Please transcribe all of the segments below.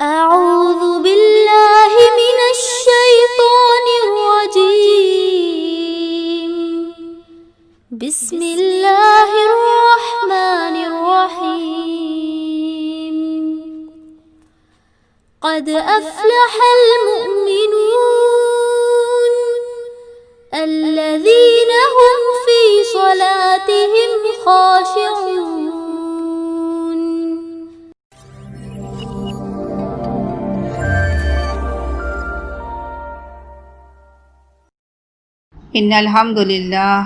أعوذ بالله من الشيطان الرجيم. بسم الله الرحمن الرحيم. قد أفلح المؤمنون الذين هم في صلاتهم خاشعون. ان الحمد للہ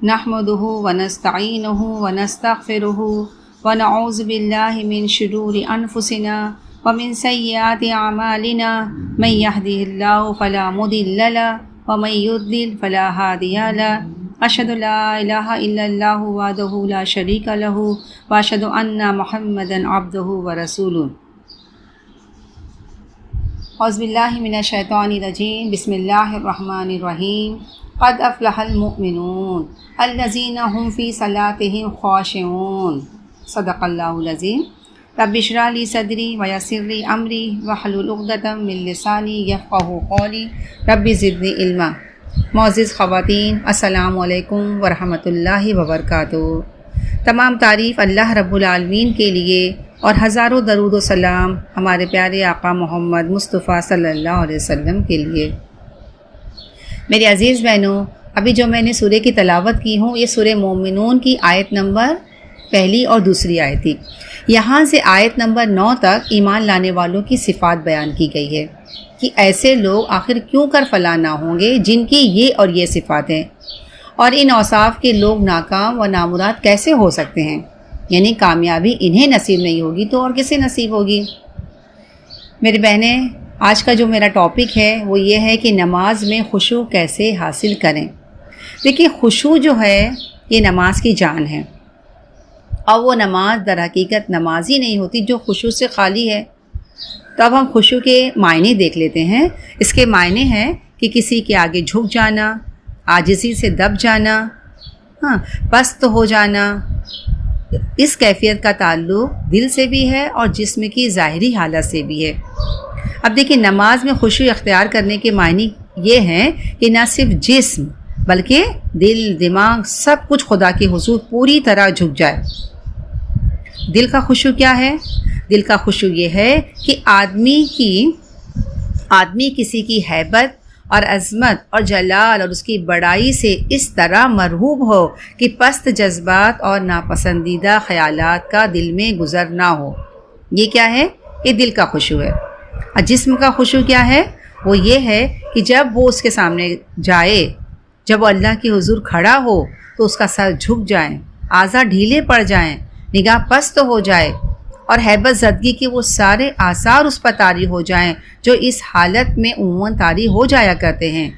نحمده ونستعینه ونستغفره ونعوذ باللہ من شرور انفسنا ومن سیئات اعمالنا من يهده الله فلا مضل له ومن يضلل فلا هادي له اشهد لا الہ الا اللہ وحدہ لا شریک لہ واشهد ان محمدا عبدہ ورسولہ. اعوذ باللہ من الشیطان الرجیم. بسم اللہ الرحمن الرحیم. قد افلح المؤمنون الذین هم فی صلاتهم خاشعون. صدق اللہ العظیم. رب اشرح لی صدری ویسر لی امری واحلل عقدۃ من لسانی یفقہوا قولی. رب زدنی علما. معزز خواتین، السلام علیکم ورحمۃ اللہ وبرکاتہ. تمام تعریف اللہ رب العالمین کے لیے اور ہزاروں درود و سلام ہمارے پیارے آقا محمد مصطفیٰ صلی اللہ علیہ وسلم کے لیے. میری عزیز بہنوں، ابھی جو میں نے سورہ کی تلاوت کی ہوں یہ سورہ مومنون کی آیت نمبر پہلی اور دوسری آیت تھی. یہاں سے آیت نمبر 9 تک ایمان لانے والوں کی صفات بیان کی گئی ہے کہ ایسے لوگ آخر کیوں کر فلاح نہ ہوں گے جن کی یہ اور یہ صفات ہیں، اور ان اوصاف کے لوگ ناکام و نامراد کیسے ہو سکتے ہیں. یعنی کامیابی انہیں نصیب نہیں ہوگی تو اور کسے نصیب ہوگی. میری بہنیں، آج کا جو میرا ٹاپک ہے وہ یہ ہے کہ نماز میں خشوع کیسے حاصل کریں. دیکھیے، خشوع جو ہے یہ نماز کی جان ہے، اور وہ نماز در حقیقت نماز ہی نہیں ہوتی جو خشوع سے خالی ہے. تو اب ہم خشوع کے معنی دیکھ لیتے ہیں. اس کے معنی ہیں کہ کسی کے آگے جھک جانا، عاجزی سے دب جانا، پست ہو جانا. اس کیفیت کا تعلق دل سے بھی ہے اور جسم کی ظاہری حالت سے بھی ہے. اب دیکھیں، نماز میں خشوع اختیار کرنے کے معنی یہ ہیں کہ نہ صرف جسم بلکہ دل، دماغ، سب کچھ خدا کے حضور پوری طرح جھک جائے. دل کا خشوع کیا ہے؟ دل کا خشوع یہ ہے کہ آدمی کسی کی ہیبت اور عظمت اور جلال اور اس کی بڑائی سے اس طرح مرعوب ہو کہ پست جذبات اور ناپسندیدہ خیالات کا دل میں گزر نہ ہو. یہ کیا ہے؟ یہ دل کا خشوع ہے. اور جسم کا خشوع کیا ہے؟ وہ یہ ہے کہ جب وہ اس کے سامنے جائے، جب وہ اللہ کے حضور کھڑا ہو تو اس کا سر جھک جائیں، اعضاء ڈھیلے پڑ جائیں، نگاہ پست ہو جائے، اور ہیبت زدگی کے وہ سارے آثار اس پر طاری ہو جائیں جو اس حالت میں عموماً طاری ہو جایا کرتے ہیں.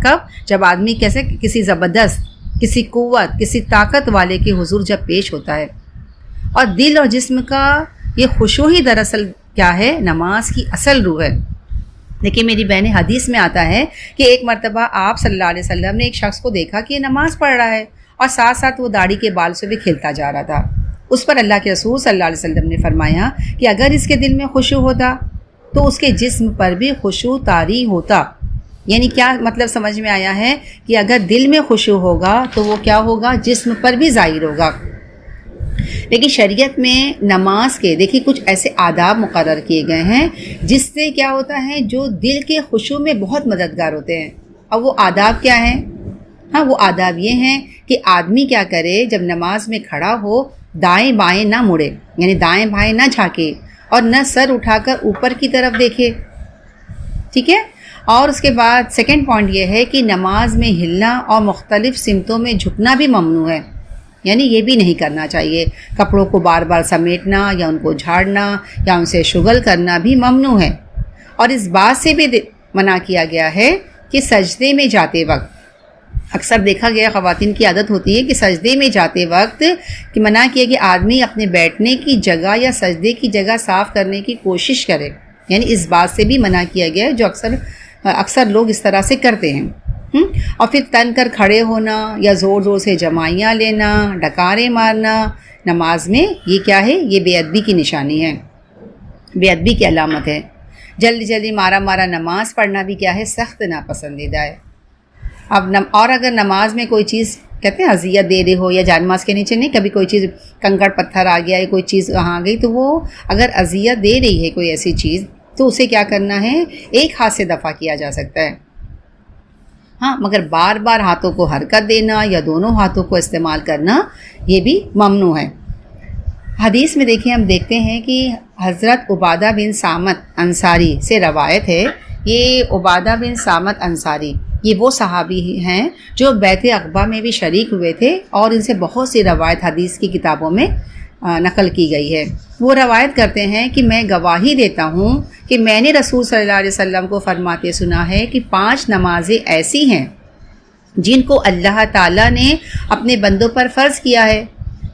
کب؟ جب آدمی کسی زبردست، کسی قوت، کسی طاقت والے کے حضور جب پیش ہوتا ہے. اور دل اور جسم کا یہ خشوع ہی دراصل کیا ہے؟ نماز کی اصل روح ہے. دیکھیے میری بہنیں، حدیث میں آتا ہے کہ ایک مرتبہ آپ صلی اللہ علیہ وسلم نے ایک شخص کو دیکھا کہ یہ نماز پڑھ رہا ہے اور ساتھ ساتھ وہ داڑھی کے بال سے بھی کھلتا جا رہا تھا. اس پر اللہ کے رسول صلی اللہ علیہ وسلم نے فرمایا کہ اگر اس کے دل میں خشوع ہوتا تو اس کے جسم پر بھی خشوع طاری ہوتا. یعنی کیا مطلب سمجھ میں آیا ہے کہ اگر دل میں خشوع ہوگا تو وہ کیا ہوگا؟ جسم پر بھی ظاہر ہوگا. لیکن شریعت میں نماز کے دیکھیے کچھ ایسے آداب مقرر کیے گئے ہیں جس سے کیا ہوتا ہے، جو دل کے خشوع میں بہت مددگار ہوتے ہیں. اور وہ آداب کیا ہیں؟ وہ آداب یہ ہیں کہ آدمی کیا کرے، جب نماز میں کھڑا ہو دائیں بائیں نہ مڑے، یعنی دائیں بائیں نہ جھانکے، اور نہ سر اٹھا کر اوپر کی طرف دیکھے. ٹھیک ہے؟ اور اس کے بعد سیکنڈ پوائنٹ یہ ہے کہ نماز میں ہلنا اور مختلف سمتوں میں جھکنا بھی ممنوع ہے. یعنی یہ بھی نہیں کرنا چاہیے. کپڑوں کو بار بار سمیٹنا یا ان کو جھاڑنا یا ان سے شغل کرنا بھی ممنوع ہے. اور اس بات سے بھی منع کیا گیا ہے کہ سجدے میں جاتے وقت، اکثر دیکھا گیا خواتین کی عادت ہوتی ہے کہ سجدے میں جاتے وقت کہ منع کیا کہ آدمی اپنے بیٹھنے کی جگہ یا سجدے کی جگہ صاف کرنے کی کوشش کرے. یعنی اس بات سے بھی منع کیا گیا ہے جو اکثر لوگ اس طرح سے کرتے ہیں. اور پھر تن کر کھڑے ہونا یا زور زور سے جمائیاں لینا، ڈکارے مارنا نماز میں، یہ کیا ہے؟ یہ بے ادبی کی نشانی ہے. بے ادبی کی علامت ہے۔ جلدی جلدی مارا مارا نماز پڑھنا بھی کیا ہے؟ سخت ناپسندیدہ ہے۔ اور اگر نماز میں کوئی چیز کہتے ہیں اذیت دے رہے ہو، یا جان نماز کے نیچے نہیں، کبھی کوئی چیز کنکڑ پتھر آ گیا یا کوئی چیز وہاں آ گئی، تو وہ اگر اذیت دے رہی ہے کوئی ایسی چیز، تو اسے کیا کرنا ہے؟ ایک ہاتھ سے دفع کیا جا سکتا ہے، ہاں، مگر بار بار ہاتھوں کو حرکت دینا یا دونوں ہاتھوں کو استعمال کرنا یہ بھی ممنوع ہے۔ حدیث میں دیکھیں، ہم دیکھتے ہیں کہ حضرت عبادہ بن صامت انصاری سے روایت ہے۔ یہ عبادہ بن صامت انصاری یہ وہ صحابی ہیں جو بیعت عقبہ میں بھی شریک ہوئے تھے، اور ان سے بہت سی روایت حدیث کی کتابوں میں نقل کی گئی ہے۔ وہ روایت کرتے ہیں کہ میں گواہی دیتا ہوں کہ میں نے رسول صلی اللہ علیہ وسلم کو فرماتے سنا ہے کہ 5 نمازیں ایسی ہیں جن کو اللہ تعالیٰ نے اپنے بندوں پر فرض کیا ہے۔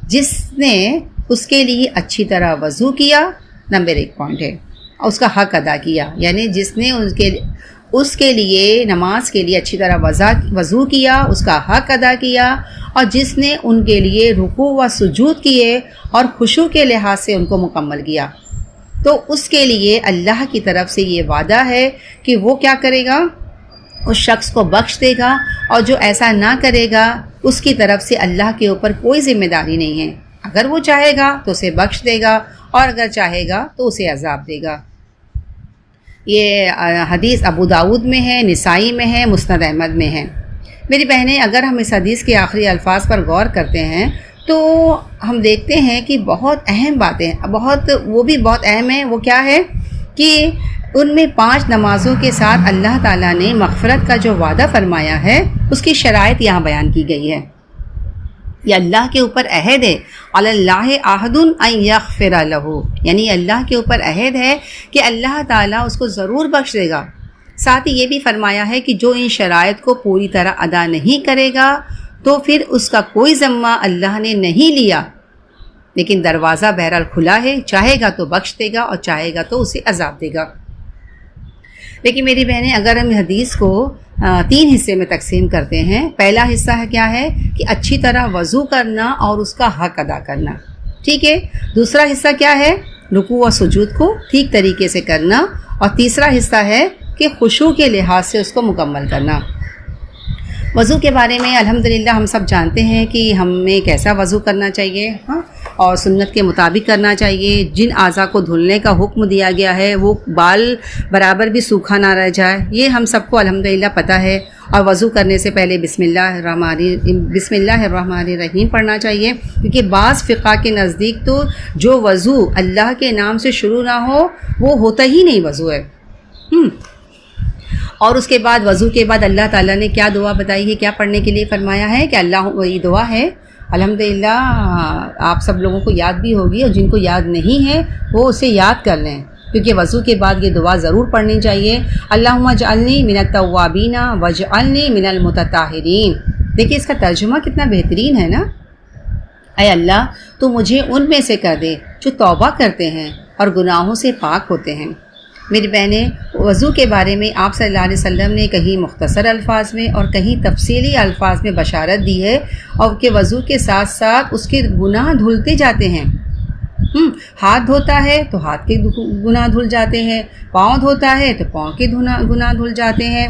جس نے اس کے لیے اچھی طرح وضو کیا، نمبر 1 پوائنٹ ہے، اور اس کا حق ادا کیا، یعنی جس نے اس کے لیے نماز کے لیے اچھی طرح وضو کیا، اس کا حق ادا کیا، اور جس نے ان کے لیے رکوع و سجود کیے اور خشوع کے لحاظ سے ان کو مکمل کیا، تو اس کے لیے اللہ کی طرف سے یہ وعدہ ہے کہ وہ کیا کرے گا؟ اس شخص کو بخش دے گا، اور جو ایسا نہ کرے گا اس کی طرف سے اللہ کے اوپر کوئی ذمہ داری نہیں ہے۔ اگر وہ چاہے گا تو اسے بخش دے گا، اور اگر چاہے گا تو اسے عذاب دے گا۔ یہ حدیث ابو داود میں ہے، نسائی میں ہے، مسند احمد میں ہے۔ میری بہنیں، اگر ہم اس حدیث کے آخری الفاظ پر غور کرتے ہیں تو ہم دیکھتے ہیں کہ بہت اہم باتیں، وہ بھی بہت اہم ہیں۔ وہ کیا ہے کہ ان میں 5 نمازوں کے ساتھ اللہ تعالیٰ نے مغفرت کا جو وعدہ فرمایا ہے، اس کی شرائط یہاں بیان کی گئی ہے۔ یہ اللہ کے اوپر عہد ہے، علی اللہ عہد ان یغفر لہ، یعنی اللہ کے اوپر عہد ہے کہ اللہ تعالیٰ اس کو ضرور بخش دے گا۔ ساتھ ہی یہ بھی فرمایا ہے کہ جو ان شرائط کو پوری طرح ادا نہیں کرے گا تو پھر اس کا کوئی ذمہ اللہ نے نہیں لیا، لیکن دروازہ بہرحال کھلا ہے، چاہے گا تو بخش دے گا اور چاہے گا تو اسے عذاب دے گا۔ لیکن میری بہنیں، اگر ہم حدیث کو 3 حصے میں تقسیم کرتے ہیں، پہلا حصہ ہے کیا ہے کہ اچھی طرح وضو کرنا اور اس کا حق ادا کرنا، ٹھیک ہے۔ دوسرا حصہ کیا ہے؟ رکوع و سجود کو ٹھیک طریقے سے کرنا، اور تیسرا حصہ ہے کہ خشوع کے لحاظ سے اس کو مکمل کرنا۔ وضو کے بارے میں الحمدللہ ہم سب جانتے ہیں کہ ہمیں کیسا وضو کرنا چاہیے، ہاں، اور سنت کے مطابق کرنا چاہیے۔ جن اعضاء کو دھلنے کا حکم دیا گیا ہے وہ بال برابر بھی سوکھا نہ رہ جائے، یہ ہم سب کو الحمدللہ پتہ ہے۔ اور وضو کرنے سے پہلے بسم اللہ الرحمن الرحیم پڑھنا چاہیے، کیونکہ بعض فقہ کے نزدیک تو جو وضو اللہ کے نام سے شروع نہ ہو وہ ہوتا ہی نہیں وضو ہے۔ اور اس کے بعد وضو کے بعد اللہ تعالیٰ نے کیا دعا بتائی ہے، کیا پڑھنے کے لیے فرمایا ہے کہ یہ دعا ہے، الحمدللہ آپ سب لوگوں کو یاد بھی ہوگی، اور جن کو یاد نہیں ہے وہ اسے یاد کر لیں، کیونکہ وضو کے بعد یہ دعا ضرور پڑھنی چاہیے۔ اللہم اجعلنی من التوابین واجعلنی من المتطہرین۔ دیکھیے اس کا ترجمہ کتنا بہترین ہے نا، اے اللہ تو مجھے ان میں سے کر دے جو توبہ کرتے ہیں اور گناہوں سے پاک ہوتے ہیں۔ میری بہنیں، وضو کے بارے میں آپ صلی اللہ علیہ وسلم نے کہیں مختصر الفاظ میں اور کہیں تفصیلی الفاظ میں بشارت دی ہے، اور کہ وضو کے ساتھ ساتھ اس کے گناہ دھلتے جاتے ہیں۔ ہاتھ دھوتا ہے تو ہاتھ کے گناہ دھل جاتے ہیں، پاؤں دھوتا ہے تو پاؤں کے گناہ دھل جاتے ہیں۔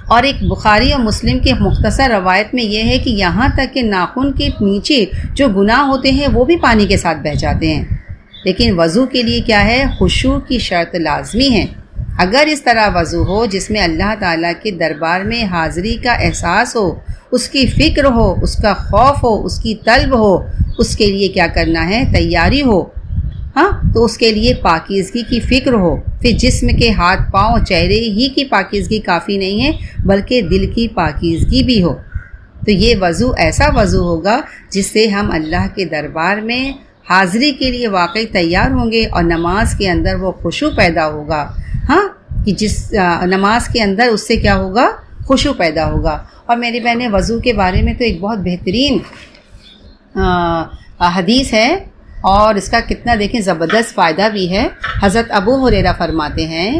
اور ایک بخاری اور مسلم کے مختصر روایت میں یہ ہے کہ یہاں تک کہ ناخن کے نیچے جو گناہ ہوتے ہیں وہ بھی پانی کے ساتھ بہہ جاتے ہیں۔ لیکن وضو کے لیے کیا ہے؟ خشوع کی شرط لازمی ہے۔ اگر اس طرح وضو ہو جس میں اللہ تعالیٰ کے دربار میں حاضری کا احساس ہو، اس کی فکر ہو، اس کا خوف ہو، اس کی طلب ہو، اس کے لیے کیا کرنا ہے؟ تیاری ہو، ہاں، تو اس کے لیے پاکیزگی کی فکر ہو۔ پھر جسم کے ہاتھ پاؤں چہرے ہی کی پاکیزگی کافی نہیں ہے، بلکہ دل کی پاکیزگی بھی ہو، تو یہ وضو ایسا وضو ہوگا جس سے ہم اللہ کے دربار میں حاضری کے لیے واقعی تیار ہوں گے، اور نماز کے اندر وہ خشوع پیدا ہوگا، ہاں، کہ جس نماز کے اندر اس سے کیا ہوگا؟ خشوع پیدا ہوگا۔ اور میری بہنیں، وضو کے بارے میں تو ایک بہت بہترین حدیث ہے، اور اس کا کتنا دیکھیں زبردست فائدہ بھی ہے۔ حضرت ابو ہریرہ فرماتے ہیں،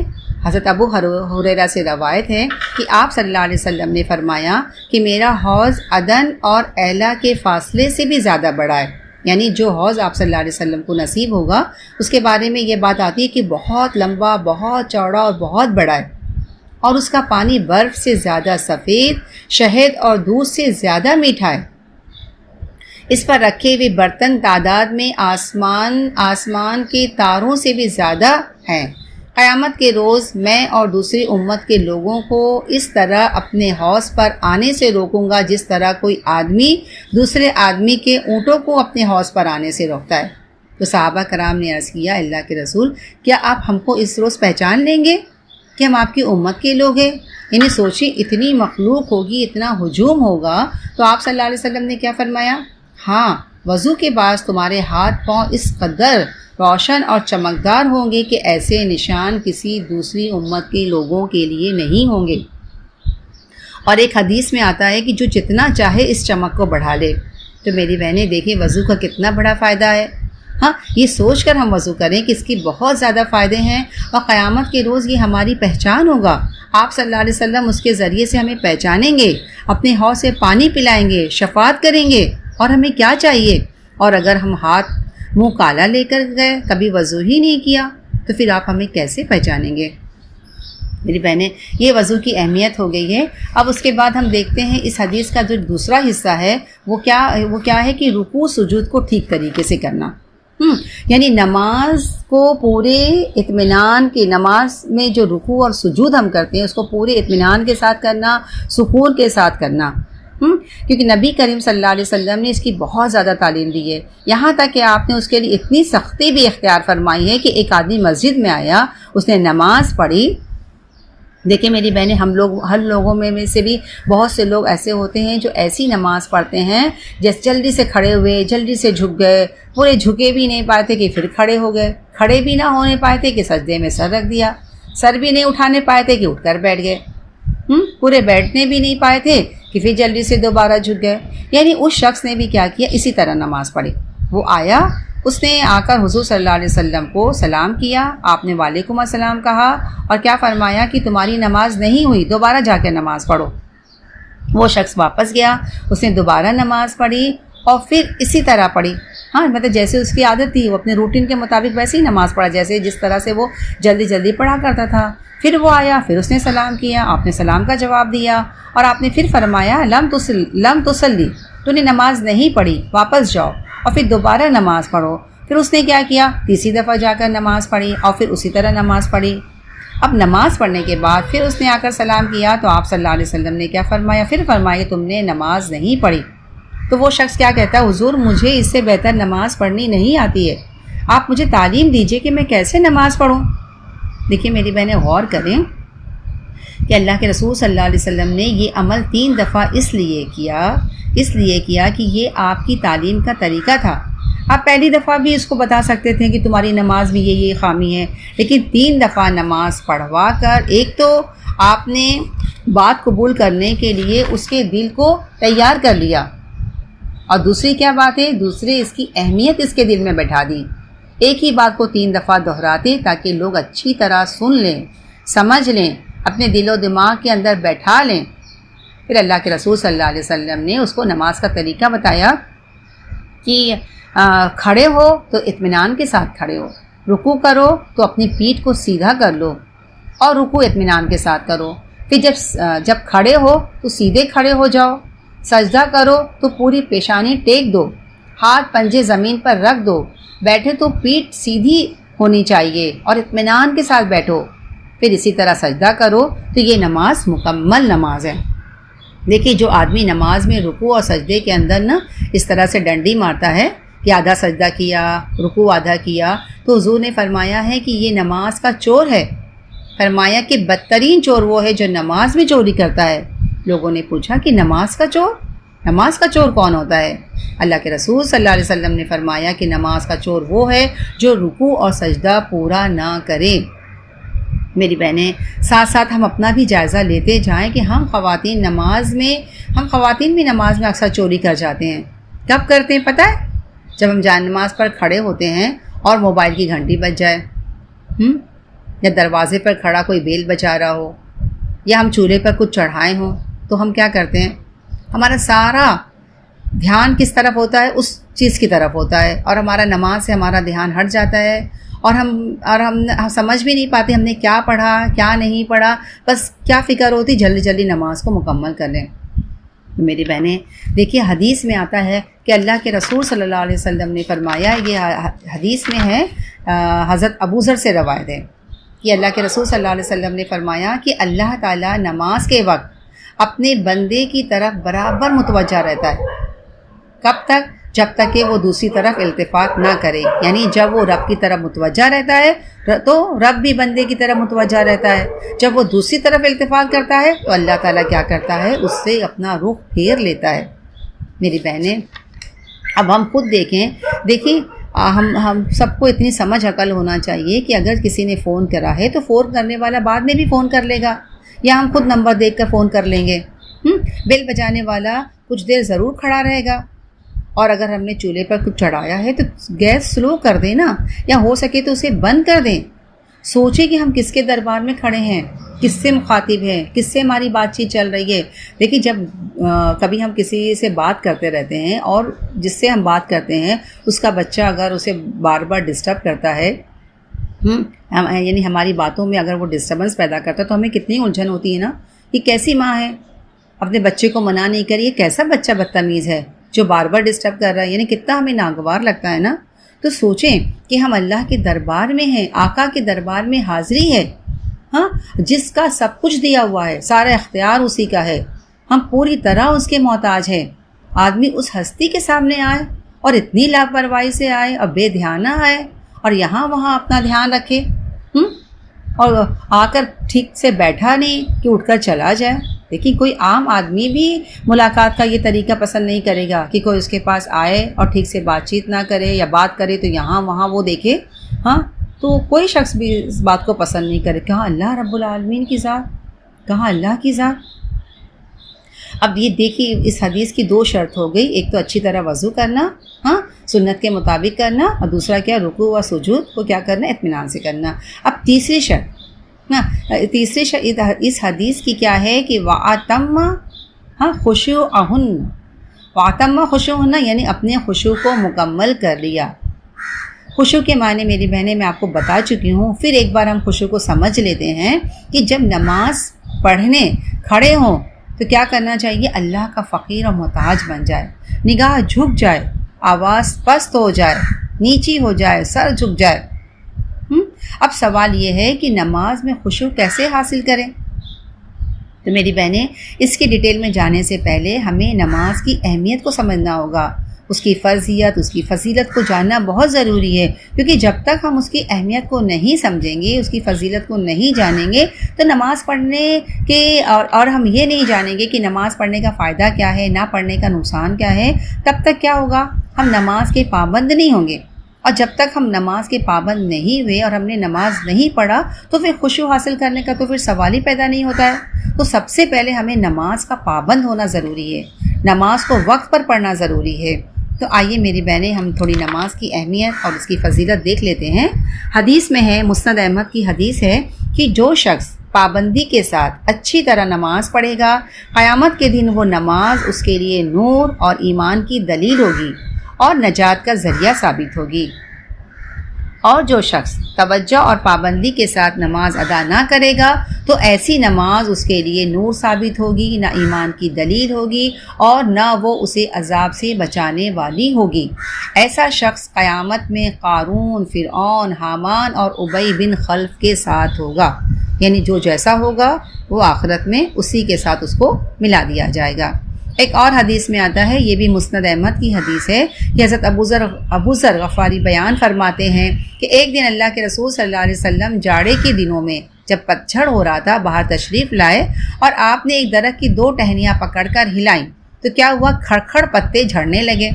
حضرت ابو ہریرہ سے روایت ہے کہ آپ صلی اللہ علیہ وسلم نے فرمایا کہ میرا حوض عدن اور ایلا کے فاصلے سے بھی زیادہ بڑا ہے، یعنی جو حوض آپ صلی اللہ علیہ وسلم کو نصیب ہوگا اس کے بارے میں یہ بات آتی ہے کہ بہت لمبا، بہت چوڑا اور بہت بڑا ہے، اور اس کا پانی برف سے زیادہ سفید، شہد اور دودھ سے زیادہ میٹھا ہے۔ اس پر رکھے ہوئے برتن تعداد میں آسمان کے تاروں سے بھی زیادہ ہیں۔ قیامت کے روز میں اور دوسری امت کے لوگوں کو اس طرح اپنے حوض پر آنے سے روکوں گا جس طرح کوئی آدمی دوسرے آدمی کے اونٹوں کو اپنے حوض پر آنے سے روکتا ہے۔ تو صحابہ کرام نے عرض کیا، اللہ کے رسول، کیا آپ ہم کو اس روز پہچان لیں گے کہ ہم آپ کی امت کے لوگ ہیں؟ یعنی سوچیں، اتنی مخلوق ہوگی، اتنا ہجوم ہوگا، تو آپ صلی اللہ علیہ وسلم نے کیا فرمایا؟ ہاں، وضو کے بعد تمہارے ہاتھ پاؤں اس قدر روشن اور چمکدار ہوں گے کہ ایسے نشان کسی دوسری امت کے لوگوں کے لیے نہیں ہوں گے۔ اور ایک حدیث میں آتا ہے کہ جو جتنا چاہے اس چمک کو بڑھا لے۔ تو میری بہنیں دیکھیں وضو کا کتنا بڑا فائدہ ہے۔ ہاں، یہ سوچ کر ہم وضو کریں کہ اس کی بہت زیادہ فائدے ہیں، اور قیامت کے روز یہ ہماری پہچان ہوگا۔ آپ صلی اللہ علیہ وسلم اس کے ذریعے سے ہمیں پہچانیں گے، اپنے حوض سے پانی پلائیں گے، شفاعت کریں گے۔ اور ہمیں کیا چاہیے؟ اور اگر ہم ہاتھ منہ کالا لے کر گئے، کبھی وضو ہی نہیں کیا، تو پھر آپ ہمیں کیسے پہچانیں گے؟ میری بہنیں، یہ وضو کی اہمیت ہو گئی ہے۔ اب اس کے بعد ہم دیکھتے ہیں اس حدیث کا جو دوسرا حصہ ہے وہ کیا ہے کہ رکوع سجود کو ٹھیک طریقے سے کرنا۔ یعنی نماز کو پورے اطمینان کی، نماز میں جو رکوع اور سجود ہم کرتے ہیں اس کو پورے اطمینان کے ساتھ کرنا، سکون کے ساتھ کرنا، کیونکہ نبی کریم صلی اللہ علیہ وسلم نے اس کی بہت زیادہ تعلیم دی ہے، یہاں تک کہ آپ نے اس کے لیے اتنی سختی بھی اختیار فرمائی ہے کہ ایک آدمی مسجد میں آیا، اس نے نماز پڑھی۔ دیکھیں میری بہنیں، ہر لوگوں میں سے بھی بہت سے لوگ ایسے ہوتے ہیں جو ایسی نماز پڑھتے ہیں جیسے جلدی سے کھڑے ہوئے، جلدی سے جھک گئے، پورے جھکے بھی نہیں پائے تھے کہ پھر کھڑے ہو گئے، کھڑے بھی نہ ہونے پائے تھے کہ سجدے میں سر رکھ دیا، سر بھی نہیں اٹھانے پائے تھے کہ اٹھ کر بیٹھ گئے، پورے بیٹھنے بھی نہیں پائے تھے کہ پھر جلدی سے دوبارہ جھک گئے۔ یعنی اس شخص نے بھی کیا کیا؟ اسی طرح نماز پڑھی۔ وہ آیا، اس نے آ کر حضور صلی اللہ علیہ وسلم کو سلام کیا، آپ نے وعلیکم السلام کہا، اور کیا فرمایا کہ تمہاری نماز نہیں ہوئی، دوبارہ جا کے نماز پڑھو۔ وہ شخص واپس گیا، اس نے دوبارہ نماز پڑھی اور پھر اسی طرح پڑھی۔ ہاں، مطلب جیسے اس کی عادت تھی، وہ اپنے روٹین کے مطابق ویسے ہی نماز پڑھا، جس طرح سے وہ جلدی جلدی پڑھا کرتا تھا۔ پھر وہ آیا، پھر اس نے سلام کیا، آپ نے سلام کا جواب دیا، اور آپ نے پھر فرمایا لم تصلی، تو نے نماز نہیں پڑھی، واپس جاؤ اور پھر دوبارہ نماز پڑھو۔ پھر اس نے کیا کیا؟ تیسری دفعہ جا کر نماز پڑھی اور پھر اسی طرح نماز پڑھی۔ اب نماز پڑھنے کے بعد پھر اس نے آ کر سلام کیا، تو آپ صلی اللہ علیہ وسلم نے کیا فرمایا؟ پھر فرمایا تم نے نماز نہیں پڑھی۔ تو وہ شخص کیا کہتا ہے؟ حضور مجھے اس سے بہتر نماز پڑھنی نہیں آتی ہے، آپ مجھے تعلیم دیجئے کہ میں کیسے نماز پڑھوں۔ دیکھیے میری بہنیں، غور کریں کہ اللہ کے رسول صلی اللہ علیہ وسلم نے یہ عمل 3 دفعہ اس لیے کیا کہ یہ آپ کی تعلیم کا طریقہ تھا۔ آپ پہلی دفعہ بھی اس کو بتا سکتے تھے کہ تمہاری نماز میں یہ خامی ہے، لیکن 3 دفعہ نماز پڑھوا کر ایک تو آپ نے بات قبول کرنے کے لیے اس کے دل کو تیار کر لیا، اور دوسری کیا بات ہے؟ دوسری اس کی اہمیت اس کے دل میں بٹھا دی۔ ایک ہی بات کو 3 دفعہ دہراتے تاکہ لوگ اچھی طرح سن لیں، سمجھ لیں، اپنے دل و دماغ کے اندر بیٹھا لیں۔ پھر اللہ کے رسول صلی اللہ علیہ وسلم نے اس کو نماز کا طریقہ بتایا کہ کھڑے ہو تو اطمینان کے ساتھ کھڑے ہو، رکوع کرو تو اپنی پیٹھ کو سیدھا کر لو اور رکوع اطمینان کے ساتھ کرو۔ پھر جب کھڑے ہو تو سیدھے کھڑے ہو جاؤ، سجدہ کرو تو پوری پیشانی ٹیک دو، ہاتھ پنجے زمین پر رکھ دو، بیٹھے تو پیٹھ سیدھی ہونی چاہیے اور اطمینان کے ساتھ بیٹھو، پھر اسی طرح سجدہ کرو، تو یہ نماز مکمل نماز ہے۔ دیکھیے جو آدمی نماز میں رکوع اور سجدے کے اندر اس طرح سے ڈنڈی مارتا ہے کہ آدھا سجدہ کیا، رکوع آدھا کیا، تو حضور نے فرمایا ہے کہ یہ نماز کا چور ہے۔ فرمایا کہ بدترین چور وہ ہے جو نماز میں چوری کرتا ہے۔ لوگوں نے پوچھا کہ نماز کا چور کون ہوتا ہے؟ اللہ کے رسول صلی اللہ علیہ وسلم نے فرمایا کہ نماز کا چور وہ ہے جو رکوع اور سجدہ پورا نہ کرے۔ میری بہنیں، ساتھ ساتھ ہم اپنا بھی جائزہ لیتے جائیں کہ ہم خواتین بھی نماز میں اکثر چوری کر جاتے ہیں۔ کب کرتے ہیں پتہ ہے؟ جب ہم جائے نماز پر کھڑے ہوتے ہیں اور موبائل کی گھنٹی بج جائے، یا دروازے پر کھڑا کوئی بیل بجا رہا ہو، یا ہم چولہے پر کچھ چڑھائے ہوں، تو ہم کیا کرتے ہیں؟ ہمارا سارا دھیان کس طرف ہوتا ہے؟ اس چیز کی طرف ہوتا ہے، اور ہمارا نماز سے ہمارا دھیان ہٹ جاتا ہے، اور ہم سمجھ بھی نہیں پاتے ہم نے کیا پڑھا کیا نہیں پڑھا، بس کیا فکر ہوتی جلدی جلدی نماز کو مکمل کر لیں۔ میری بہنیں دیکھیے، حدیث میں آتا ہے کہ اللہ کے رسول صلی اللہ علیہ وسلم نے فرمایا، یہ حدیث میں ہے، حضرت ابو ذر سے روایت ہے کہ اللہ کے رسول صلی اللہ علیہ وسلم نے فرمایا کہ اللہ تعالیٰ نماز کے وقت اپنے بندے کی طرف برابر متوجہ رہتا ہے۔ کب تک؟ جب تک کہ وہ دوسری طرف التفات نہ کرے، یعنی جب وہ رب کی طرف متوجہ رہتا ہے تو رب بھی بندے کی طرف متوجہ رہتا ہے، جب وہ دوسری طرف التفات کرتا ہے تو اللہ تعالیٰ کیا کرتا ہے؟ اس سے اپنا رخ پھیر لیتا ہے۔ میری بہنیں اب ہم خود دیکھیں ہم سب کو اتنی سمجھ عقل ہونا چاہیے کہ اگر کسی نے فون کرا ہے تو فون کرنے والا بعد میں بھی فون کر لے گا، یا ہم خود نمبر دیکھ کر فون کر لیں گے۔ بیل بجانے والا کچھ دیر ضرور کھڑا رہے گا، اور اگر ہم نے چولہے پر کچھ چڑھایا ہے تو گیس سلو کر دیں نا، یا ہو سکے تو اسے بند کر دیں۔ سوچیں کہ ہم کس کے دربار میں کھڑے ہیں، کس سے مخاطب ہیں، کس سے ہماری بات چیت چل رہی ہے۔ دیکھیے، جب کبھی ہم کسی سے بات کرتے رہتے ہیں اور جس سے ہم بات کرتے ہیں اس کا بچہ اگر اسے بار بار ڈسٹرب کرتا ہے، یعنی ہماری باتوں میں اگر وہ ڈسٹربنس پیدا کرتا ہے تو ہمیں کتنی الجھن ہوتی ہے نا، یہ کیسی ماں ہے اپنے بچے کو منع نہیں کری، یہ کیسا بچہ بدتمیز ہے جو بار بار ڈسٹرب کر رہا ہے، یعنی کتنا ہمیں ناگوار لگتا ہے نا۔ تو سوچیں کہ ہم اللہ کے دربار میں ہیں، آقا کے دربار میں حاضری ہے، جس کا سب کچھ دیا ہوا ہے، سارا اختیار اسی کا ہے، ہم پوری طرح اس کے محتاج ہیں۔ آدمی اس ہستی کے سامنے آئے اور اتنی لاپرواہی سے آئے اور بے دھیانہ آئے اور یہاں وہاں اپنا دھیان رکھے، اور آ کر ٹھیک سے بیٹھا نہیں کہ اٹھ کر چلا جائے۔ دیکھیں، کوئی عام آدمی بھی ملاقات کا یہ طریقہ پسند نہیں کرے گا کہ کوئی اس کے پاس آئے اور ٹھیک سے بات چیت نہ کرے، یا بات کرے تو یہاں وہاں وہ دیکھے۔ تو کوئی شخص بھی اس بات کو پسند نہیں کرے۔ کہاں اللہ رب العالمین کی ذات، کہاں اللہ کی ذات۔ اب یہ دیکھیے، اس حدیث کی دو شرط ہو گئی، ایک تو اچھی طرح وضو کرنا، سنت کے مطابق کرنا، اور دوسرا کیا؟ رکوع و سجود کو کیا کرنا؟ اطمینان سے کرنا۔ اب تیسری شرط اس حدیث کی کیا ہے کہ وَأَتَمَّ خُشُوعَهُنَّ، وَأَتَمَّ خُشُوعَهُنَّ یعنی اپنے خشوع کو مکمل کر لیا۔ خشوع کے معنی میری بہنیں میں آپ کو بتا چکی ہوں، پھر ایک بار ہم خشوع کو سمجھ لیتے ہیں کہ جب نماز پڑھنے کھڑے ہوں تو کیا کرنا چاہیے؟ اللہ کا فقیر اور محتاج بن جائے، نگاہ جھک جائے، آواز پست ہو جائے، نیچی ہو جائے، سر جھک جائے۔ اب سوال یہ ہے کہ نماز میں خشوع کیسے حاصل کریں؟ تو میری بہنیں، اس کی ڈیٹیل میں جانے سے پہلے ہمیں نماز کی اہمیت کو سمجھنا ہوگا، اس کی فرضیت، اس کی فضیلت کو جاننا بہت ضروری ہے، کیونکہ جب تک ہم اس کی اہمیت کو نہیں سمجھیں گے، اس کی فضیلت کو نہیں جانیں گے، تو نماز پڑھنے کے اور ہم یہ نہیں جانیں گے کہ نماز پڑھنے کا فائدہ کیا ہے، نہ پڑھنے کا نقصان کیا ہے، تب تک کیا ہوگا؟ ہم نماز کے پابند نہیں ہوں گے، اور جب تک ہم نماز کے پابند نہیں ہوئے اور ہم نے نماز نہیں پڑھا تو پھر خشوع حاصل کرنے کا تو پھر سوال ہی پیدا نہیں ہوتا ہے۔ تو سب سے پہلے ہمیں نماز کا پابند ہونا ضروری ہے، نماز کو وقت پر پڑھنا ضروری ہے۔ تو آئیے میری بہنیں، ہم تھوڑی نماز کی اہمیت اور اس کی فضیلت دیکھ لیتے ہیں۔ حدیث میں ہے، مسند احمد کی حدیث ہے کہ جو شخص پابندی کے ساتھ اچھی طرح نماز پڑھے گا، قیامت کے دن وہ نماز اس کے لیے نور اور ایمان کی دلیل ہوگی اور نجات کا ذریعہ ثابت ہوگی۔ اور جو شخص توجہ اور پابندی کے ساتھ نماز ادا نہ کرے گا تو ایسی نماز اس کے لیے نور ثابت ہوگی، نہ ایمان کی دلیل ہوگی اور نہ وہ اسے عذاب سے بچانے والی ہوگی۔ ایسا شخص قیامت میں قارون، فرعون، حامان اور ابی بن خلف کے ساتھ ہوگا، یعنی جو جیسا ہوگا وہ آخرت میں اسی کے ساتھ اس کو ملا دیا جائے گا۔ ایک اور حدیث میں آتا ہے، یہ بھی مسند احمد کی حدیث ہے، کہ حضرت ابو ذر غفاری بیان فرماتے ہیں کہ ایک دن اللہ کے رسول صلی اللہ علیہ وسلم جاڑے کے دنوں میں جب پتجھڑ ہو رہا تھا باہر تشریف لائے اور آپ نے ایک درخت کی 2 ٹہنیاں پکڑ کر ہلائیں تو کیا ہوا؟ کھڑکھڑ پتے جھڑنے لگے۔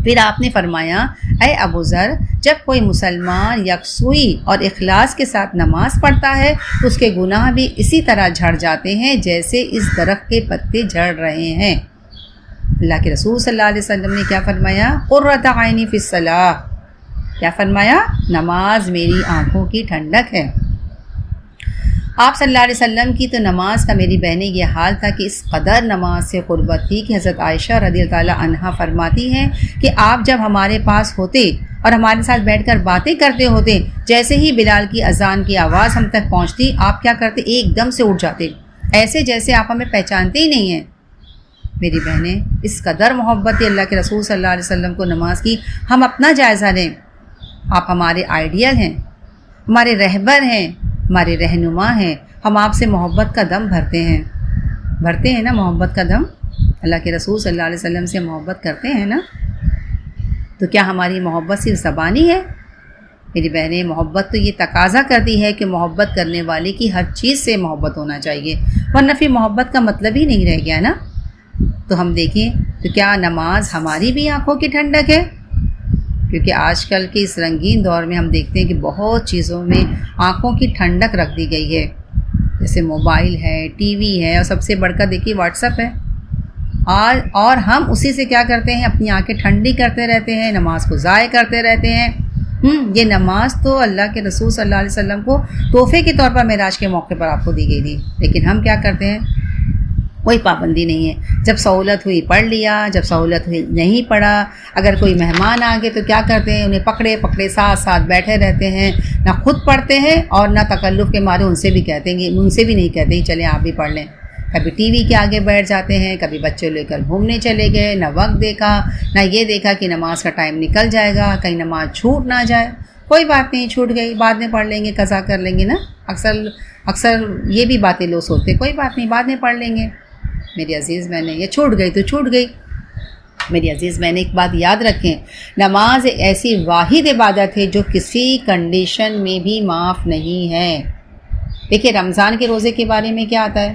پھر آپ نے فرمایا، اے ابو ذر، جب کوئی مسلمان یکسوئی اور اخلاص کے ساتھ نماز پڑھتا ہے تو اس کے گناہ بھی اسی طرح جھڑ جاتے ہیں جیسے اس درخت کے پتے جھڑ رہے ہیں۔ اللہ کے رسول صلی اللہ علیہ وسلم نے کیا فرمایا؟ قرۃ عینی فی الصلاۃ، کیا فرمایا؟ نماز میری آنکھوں کی ٹھنڈک ہے۔ آپ صلی اللہ علیہ وسلم کی تو نماز کا میری بہنیں یہ حال تھا کہ اس قدر نماز سے قربت تھی کہ حضرت عائشہ رضی اللہ تعالیٰ عنہا فرماتی ہیں کہ آپ جب ہمارے پاس ہوتے اور ہمارے ساتھ بیٹھ کر باتیں کرتے ہوتے، جیسے ہی بلال کی اذان کی آواز ہم تک پہنچتی، آپ کیا کرتے؟ ایک دم سے اٹھ جاتے، ایسے جیسے آپ ہمیں پہچانتے ہی نہیں ہیں۔ میری بہنیں، اس قدر محبت ہے اللہ کے رسول صلی اللہ علیہ وسلم کو نماز کی۔ ہم اپنا جائزہ لیں، آپ ہمارے آئیڈیل ہیں، ہمارے رہبر ہیں، ہمارے رہنما ہیں، ہم آپ سے محبت کا دم بھرتے ہیں نا، محبت کا دم اللہ کے رسول صلی اللہ علیہ وسلم سے محبت کرتے ہیں نا، تو کیا ہماری محبت صرف زبانی ہے؟ میری بہنیں، محبت تو یہ تقاضا کرتی ہے کہ محبت کرنے والے کی ہر چیز سے محبت ہونا چاہیے، ورنہ پھر محبت کا مطلب ہی نہیں رہ گیا نا۔ تو ہم دیکھیں تو کیا نماز ہماری بھی آنکھوں کی ٹھنڈک ہے؟ کیونکہ آج کل کے اس رنگین دور میں ہم دیکھتے ہیں کہ بہت چیزوں میں آنکھوں کی ٹھنڈک رکھ دی گئی ہے، جیسے موبائل ہے، ٹی وی ہے، اور سب سے بڑھ کر دیکھیے واٹس ایپ ہے، اور ہم اسی سے کیا کرتے ہیں؟ اپنی آنکھیں ٹھنڈی کرتے رہتے ہیں، نماز کو ضائع کرتے رہتے ہیں۔ یہ نماز تو اللہ کے رسول صلی اللہ علیہ وسلم کو تحفے کے طور پر معراج کے موقع پر آپ کو دی گئی تھی، لیکن ہم کیا کرتے ہیں؟ کوئی پابندی نہیں ہے، جب سہولت ہوئی پڑھ لیا، جب سہولت ہوئی نہیں پڑھا۔ اگر کوئی مہمان آ گئے تو کیا کرتے ہیں؟ انہیں پکڑے ساتھ بیٹھے رہتے ہیں، نہ خود پڑھتے ہیں اور نہ تکلف کے مارے ان سے بھی نہیں کہتے ہیں چلیں آپ بھی پڑھ لیں۔ کبھی ٹی وی کے آگے بیٹھ جاتے ہیں، کبھی بچے لے کر گھومنے چلے گئے، نہ وقت دیکھا، نہ یہ دیکھا کہ نماز کا ٹائم نکل جائے گا، کہیں نماز چھوٹ نہ جائے۔ کوئی بات نہیں، چھوٹ گئی بعد میں پڑھ لیں گے، قضا کر لیں گے نا۔ اکثر یہ بھی باتیں لوگ سوچتے، کوئی بات نہیں بعد میں پڑھ لیں گے۔ میری عزیز بہنیں، یہ چھوٹ گئی تو چھوٹ گئی۔ میری عزیز بہنیں، ایک بات یاد رکھیں، نماز ایک ایسی واحد عبادت ہے جو کسی کنڈیشن میں بھی معاف نہیں ہے۔ دیکھیں رمضان کے روزے کے بارے میں کیا آتا ہے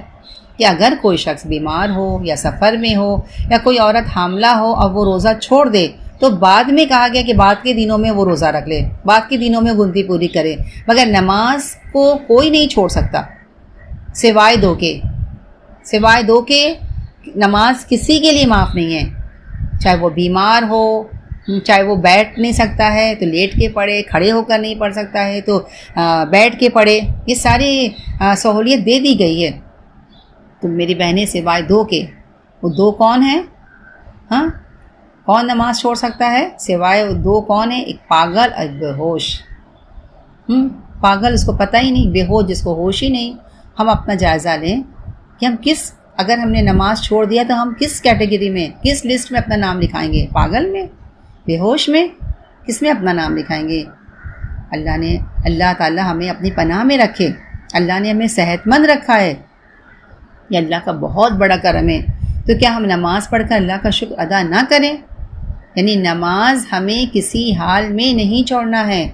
کہ اگر کوئی شخص بیمار ہو یا سفر میں ہو یا کوئی عورت حاملہ ہو اور وہ روزہ چھوڑ دے تو بعد میں کہا گیا کہ بعد کے دنوں میں وہ روزہ رکھ لے، بعد کے دنوں میں گنتی پوری کرے، مگر نماز کو کوئی نہیں چھوڑ سکتا سوائے دو کے نماز کسی کے لیے معاف نہیں ہے، چاہے وہ بیمار ہو، چاہے وہ بیٹھ نہیں سکتا ہے تو لیٹ کے پڑھے، کھڑے ہو کر نہیں پڑھ سکتا ہے تو بیٹھ کے پڑھے، یہ ساری سہولیت دے دی گئی ہے۔ تو میری بہنیں سوائے دو کے، وہ دو کون ہیں؟ کون نماز چھوڑ سکتا ہے؟ سوائے دو کون ہیں؟ ایک پاگل اور ایک بے ہوش۔ پاگل، اس کو پتہ ہی نہیں، بے ہوش جس کو ہوش ہی نہیں۔ ہم اپنا جائزہ لیں کہ اگر ہم نے نماز چھوڑ دیا تو ہم کس کیٹیگری میں، کس لسٹ میں اپنا نام لکھائیں گے؟ پاگل میں، بے ہوش میں، کس میں اپنا نام لکھائیں گے؟ اللہ تعالیٰ ہمیں اپنی پناہ میں رکھے، اللہ نے ہمیں صحت مند رکھا ہے، یہ اللہ کا بہت بڑا کرم ہے۔ تو کیا ہم نماز پڑھ کر اللہ کا شکر ادا نہ کریں؟ یعنی نماز ہمیں کسی حال میں نہیں چھوڑنا ہے۔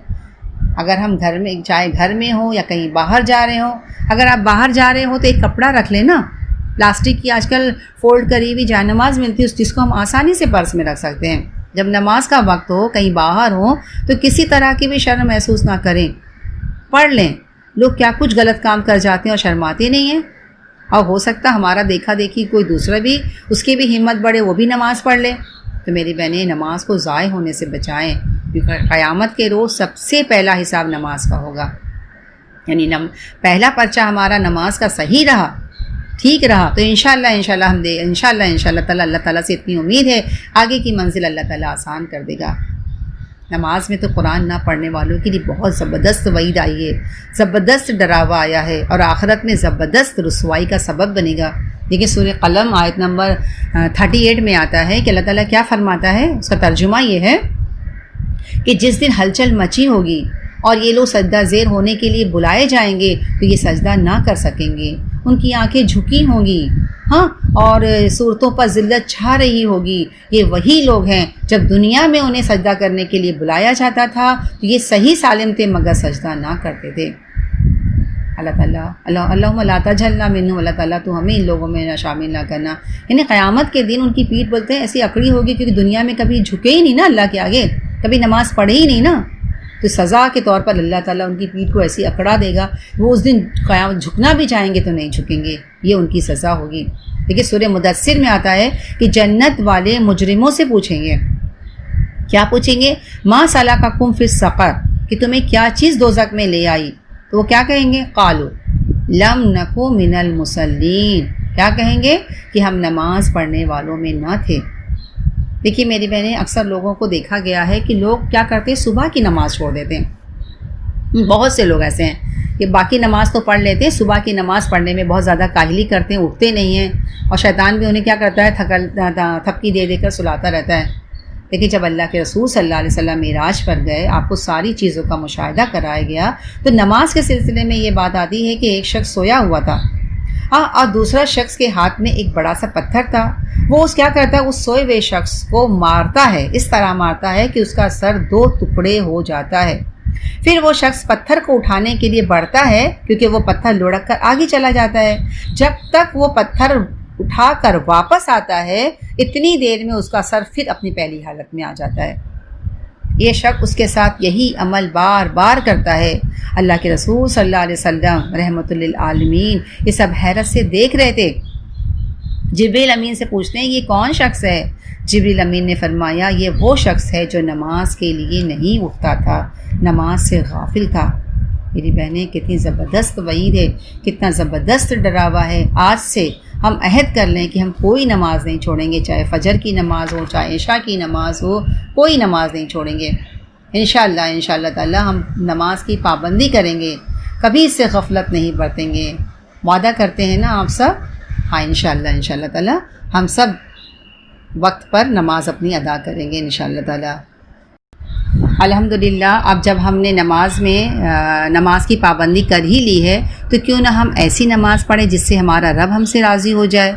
اگر ہم چاہے گھر میں ہوں یا کہیں باہر جا رہے ہوں، اگر آپ باہر جا رہے ہو تو ایک کپڑا رکھ لیں نا، پلاسٹک کی آج کل فولڈ کری ہوئی جائے نماز ملتی ہے، جس کو ہم آسانی سے پرس میں رکھ سکتے ہیں۔ جب نماز کا وقت ہو، کہیں باہر ہو تو کسی طرح کی بھی شرم محسوس نہ کریں، پڑھ لیں۔ لوگ کیا کچھ غلط کام کر جاتے ہیں اور شرماتے نہیں ہیں، اور ہو سکتا ہمارا دیکھا دیکھی کوئی دوسرا بھی، اس کی بھی ہمت بڑھے، وہ بھی نماز پڑھ لے۔ تو میری بہنیں، نماز کو ضائع ہونے سے بچائیں، کیونکہ قیامت کے روز سب سے پہلا حساب نماز کا ہوگا۔ یعنی پہلا پرچہ ہمارا نماز کا صحیح رہا، ٹھیک رہا تو انشاءاللہ تعالیٰ اللہ تعالیٰ سے اتنی امید ہے آگے کی منزل اللہ تعالیٰ آسان کر دے گا۔ نماز میں تو قرآن نہ پڑھنے والوں کے لیے بہت زبردست وعید آئی ہے، زبردست ڈراوا آیا ہے، اور آخرت میں زبردست رسوائی کا سبب بنے گا۔ دیکھیں سورہ قلم آیت نمبر 38 میں آتا ہے کہ اللہ تعالیٰ کیا فرماتا ہے، اس کا ترجمہ یہ ہے کہ جس دن ہلچل مچی ہوگی اور یہ لوگ سجدہ زیر ہونے کے لیے بلائے جائیں گے تو یہ سجدہ نہ کر سکیں گے، ان کی آنکھیں جھکی ہوں گی، اور صورتوں پر ذلت چھا رہی ہوگی۔ یہ وہی لوگ ہیں جب دنیا میں انہیں سجدہ کرنے کے لیے بلایا جاتا تھا تو یہ صحیح سالم تھے مگر سجدہ نہ کرتے تھے۔ اللہم لا تجعلنا منہم، اللہ تعالیٰ تو ہمیں ان لوگوں میں شامل نہ کرنا۔ یعنی قیامت کے دن ان کی پیٹھ بولتے ہیں ایسی اکڑی ہوگی، کیونکہ دنیا میں کبھی جھکے ہی نہیں نا اللہ کے آگے، کبھی نماز پڑھے ہی نہیں نا، تو سزا کے طور پر اللہ تعالیٰ ان کی پیٹھ کو ایسی اکڑا دے گا، وہ اس دن قیامت جھکنا بھی چاہیں گے تو نہیں جھکیں گے، یہ ان کی سزا ہوگی۔ دیکھیے سورہ مدثر میں آتا ہے کہ جنت والے مجرموں سے پوچھیں گے، کیا پوچھیں گے؟ ما سلککم فی السقر، کہ تمہیں کیا چیز دوزخ میں لے آئی؟ تو وہ کیا کہیں گے؟ قالو لم نکو من المصلین، کیا کہیں گے کہ ہم نماز پڑھنے والوں میں نہ تھے۔ دیکھیے میری بہنیں، اکثر لوگوں کو دیکھا گیا ہے کہ لوگ کیا کرتے ہیں، صبح کی نماز چھوڑ دیتے ہیں۔ بہت سے لوگ ایسے ہیں کہ باقی نماز تو پڑھ لیتے ہیں، صبح کی نماز پڑھنے میں بہت زیادہ کاہلی کرتے ہیں، اٹھتے نہیں ہیں، اور شیطان بھی انہیں کیا کرتا ہے، تھپکی دے دے کر سلاتا رہتا ہے۔ لیکن جب اللہ کے رسول صلی اللہ علیہ وسلم معراج پر گئے، آپ کو ساری چیزوں کا مشاہدہ کرایا گیا، تو نماز کے سلسلے میں یہ بات آتی ہے کہ ایک شخص سویا ہوا تھا، اور دوسرا شخص کے ہاتھ میں ایک بڑا سا پتھر تھا۔ وہ کیا کرتا ہے، اس سوئے ہوئے شخص کو مارتا ہے، اس طرح مارتا ہے کہ اس کا سر 2 ٹکڑے ہو جاتا ہے۔ پھر وہ شخص پتھر کو اٹھانے کے لیے بڑھتا ہے، کیونکہ وہ پتھر لڑک کر آگے چلا جاتا ہے۔ جب تک وہ پتھر اٹھا کر واپس آتا ہے، اتنی دیر میں اس کا سر پھر اپنی پہلی حالت میں آ جاتا ہے۔ یہ شخص اس کے ساتھ یہی عمل بار بار کرتا ہے۔ اللہ کے رسول صلی اللہ علیہ وسلم رحمۃ للعالمین یہ سب حیرت سے دیکھ رہے تھے۔ جبریل امین سے پوچھتے ہیں، یہ کون شخص ہے؟ جبریل امین نے فرمایا، یہ وہ شخص ہے جو نماز کے لیے نہیں اٹھتا تھا، نماز سے غافل تھا۔ میری بہنیں، کتنی زبردست وعید ہے، کتنا زبردست ڈراوا ہے۔ آج سے ہم عہد کر لیں کہ ہم کوئی نماز نہیں چھوڑیں گے، چاہے فجر کی نماز ہو، چاہے عشاء کی نماز ہو، کوئی نماز نہیں چھوڑیں گے۔ انشاءاللہ تعالی ہم نماز کی پابندی کریں گے، کبھی اس سے غفلت نہیں برتیں گے۔ وعدہ کرتے ہیں نا آپ سب؟ ہاں انشاءاللہ تعالی ہم سب وقت پر نماز اپنی ادا کریں گے انشاءاللہ تعالی۔ الحمدللہ اب جب ہم نے نماز کی پابندی کر ہی لی ہے، تو کیوں نہ ہم ایسی نماز پڑھیں جس سے ہمارا رب ہم سے راضی ہو جائے،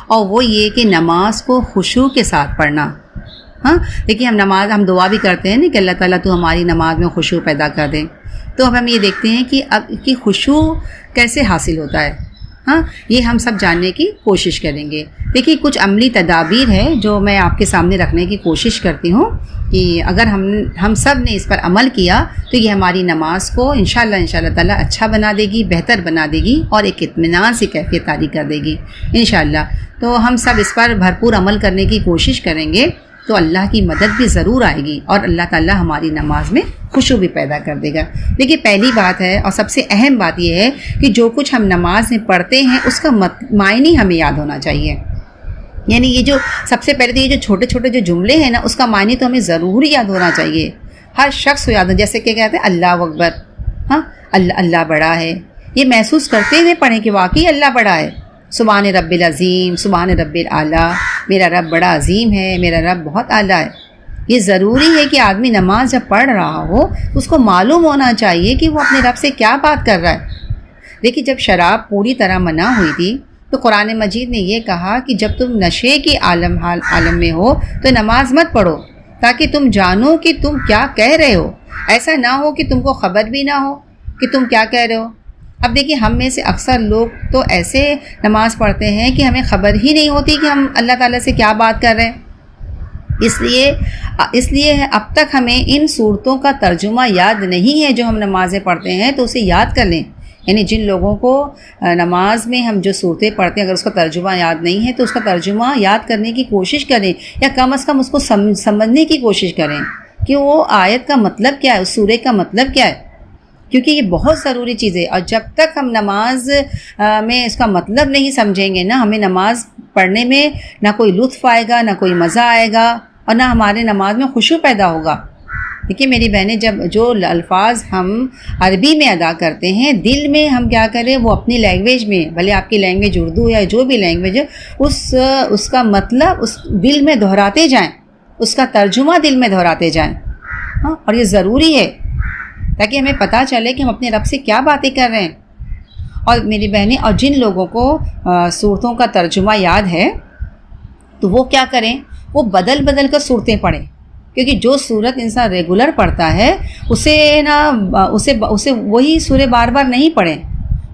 اور وہ یہ کہ نماز کو خشوع کے ساتھ پڑھنا۔ ہاں دیکھیے، ہم دعا بھی کرتے ہیں نا کہ اللہ تعالیٰ تو ہماری نماز میں خشوع پیدا کر دیں، تو اب ہم یہ دیکھتے ہیں کہ اب کی خشوع کیسے حاصل ہوتا ہے۔ ہاں یہ ہم سب جاننے کی کوشش کریں گے۔ دیکھیے کچھ عملی تدابیر ہے جو میں آپ کے سامنے رکھنے کی کوشش کرتی ہوں کہ اگر ہم سب نے اس پر عمل کیا تو یہ ہماری نماز کو انشاءاللہ تعالیٰ اچھا بنا دے گی، بہتر بنا دے گی، اور ایک اطمینان سے کیفیت طاری کر دے گی انشاءاللہ۔ تو ہم سب اس پر بھرپور عمل کرنے کی کوشش کریں گے تو اللہ کی مدد بھی ضرور آئے گی، اور اللہ تعالیٰ ہماری نماز میں خشوع بھی پیدا کر دے گا۔ دیکھیے پہلی بات ہے اور سب سے اہم بات یہ ہے کہ جو کچھ ہم نماز میں پڑھتے ہیں اس کا معنی ہمیں یاد ہونا چاہیے۔ یعنی یہ جو سب سے پہلے یہ جو چھوٹے چھوٹے جو جملے ہیں نا، اس کا معنی تو ہمیں ضرور یاد ہونا چاہیے، ہر شخص کو یاد ہو۔ جیسے کہ کہتے ہیں اللہ اکبر، ہاں اللہ بڑا ہے، یہ محسوس کرتے ہوئے پڑھیں کہ واقعی اللہ بڑا ہے۔ سبحان رب العظیم، سبحان رب الاعلیٰ، میرا رب بڑا عظیم ہے، میرا رب بہت اعلیٰ ہے۔ یہ ضروری ہے کہ آدمی نماز جب پڑھ رہا ہو تو اس کو معلوم ہونا چاہیے کہ وہ اپنے رب سے کیا بات کر رہا ہے۔ دیکھیے جب شراب پوری طرح منع ہوئی تھی تو قرآن مجید نے یہ کہا کہ جب تم نشے کے عالم میں ہو تو نماز مت پڑھو، تاکہ تم جانو کہ تم کیا کہہ رہے ہو، ایسا نہ ہو کہ تم کو خبر بھی نہ ہو کہ تم کیا کہہ رہے ہو۔ اب دیکھیے ہم میں سے اکثر لوگ تو ایسے نماز پڑھتے ہیں کہ ہمیں خبر ہی نہیں ہوتی کہ ہم اللہ تعالیٰ سے کیا بات کر رہے ہیں۔ اس لیے اب تک ہمیں ان صورتوں کا ترجمہ یاد نہیں ہے جو ہم نمازیں پڑھتے ہیں، تو اسے یاد کر لیں۔ یعنی جن لوگوں کو نماز میں ہم جو صورتیں پڑھتے ہیں اگر اس کا ترجمہ یاد نہیں ہے تو اس کا ترجمہ یاد کرنے کی کوشش کریں، یا کم از کم اس کو سمجھنے کی کوشش کریں کہ وہ آیت کا مطلب کیا ہے، اس سورے کا مطلب کیا ہے، کیونکہ یہ بہت ضروری چیز ہے۔ اور جب تک ہم نماز میں اس کا مطلب نہیں سمجھیں گے نا، ہمیں نماز پڑھنے میں نہ کوئی لطف آئے گا، نہ کوئی مزہ آئے گا، اور نہ ہمارے نماز میں خشوع پیدا ہوگا۔ دیکھیے میری بہنیں، جب جو الفاظ ہم عربی میں ادا کرتے ہیں، دل میں ہم کیا کریں، وہ اپنی لینگویج میں، بھلے آپ کی لینگویج اردو یا جو بھی لینگویج ہے، اس کا مطلب اس دل میں دہراتے جائیں، اس کا ترجمہ دل میں دہراتے جائیں۔ ہاں، اور یہ ضروری ہے تاکہ ہمیں پتہ چلے کہ ہم اپنے رب سے کیا باتیں کر رہے ہیں۔ اور میری بہنیں، اور جن لوگوں کو صورتوں کا ترجمہ یاد ہے تو وہ کیا کریں، وہ بدل کر صورتیں پڑھیں، کیونکہ جو صورت انسان ریگولر پڑھتا ہے اسے وہی سورے بار بار نہیں پڑھیں،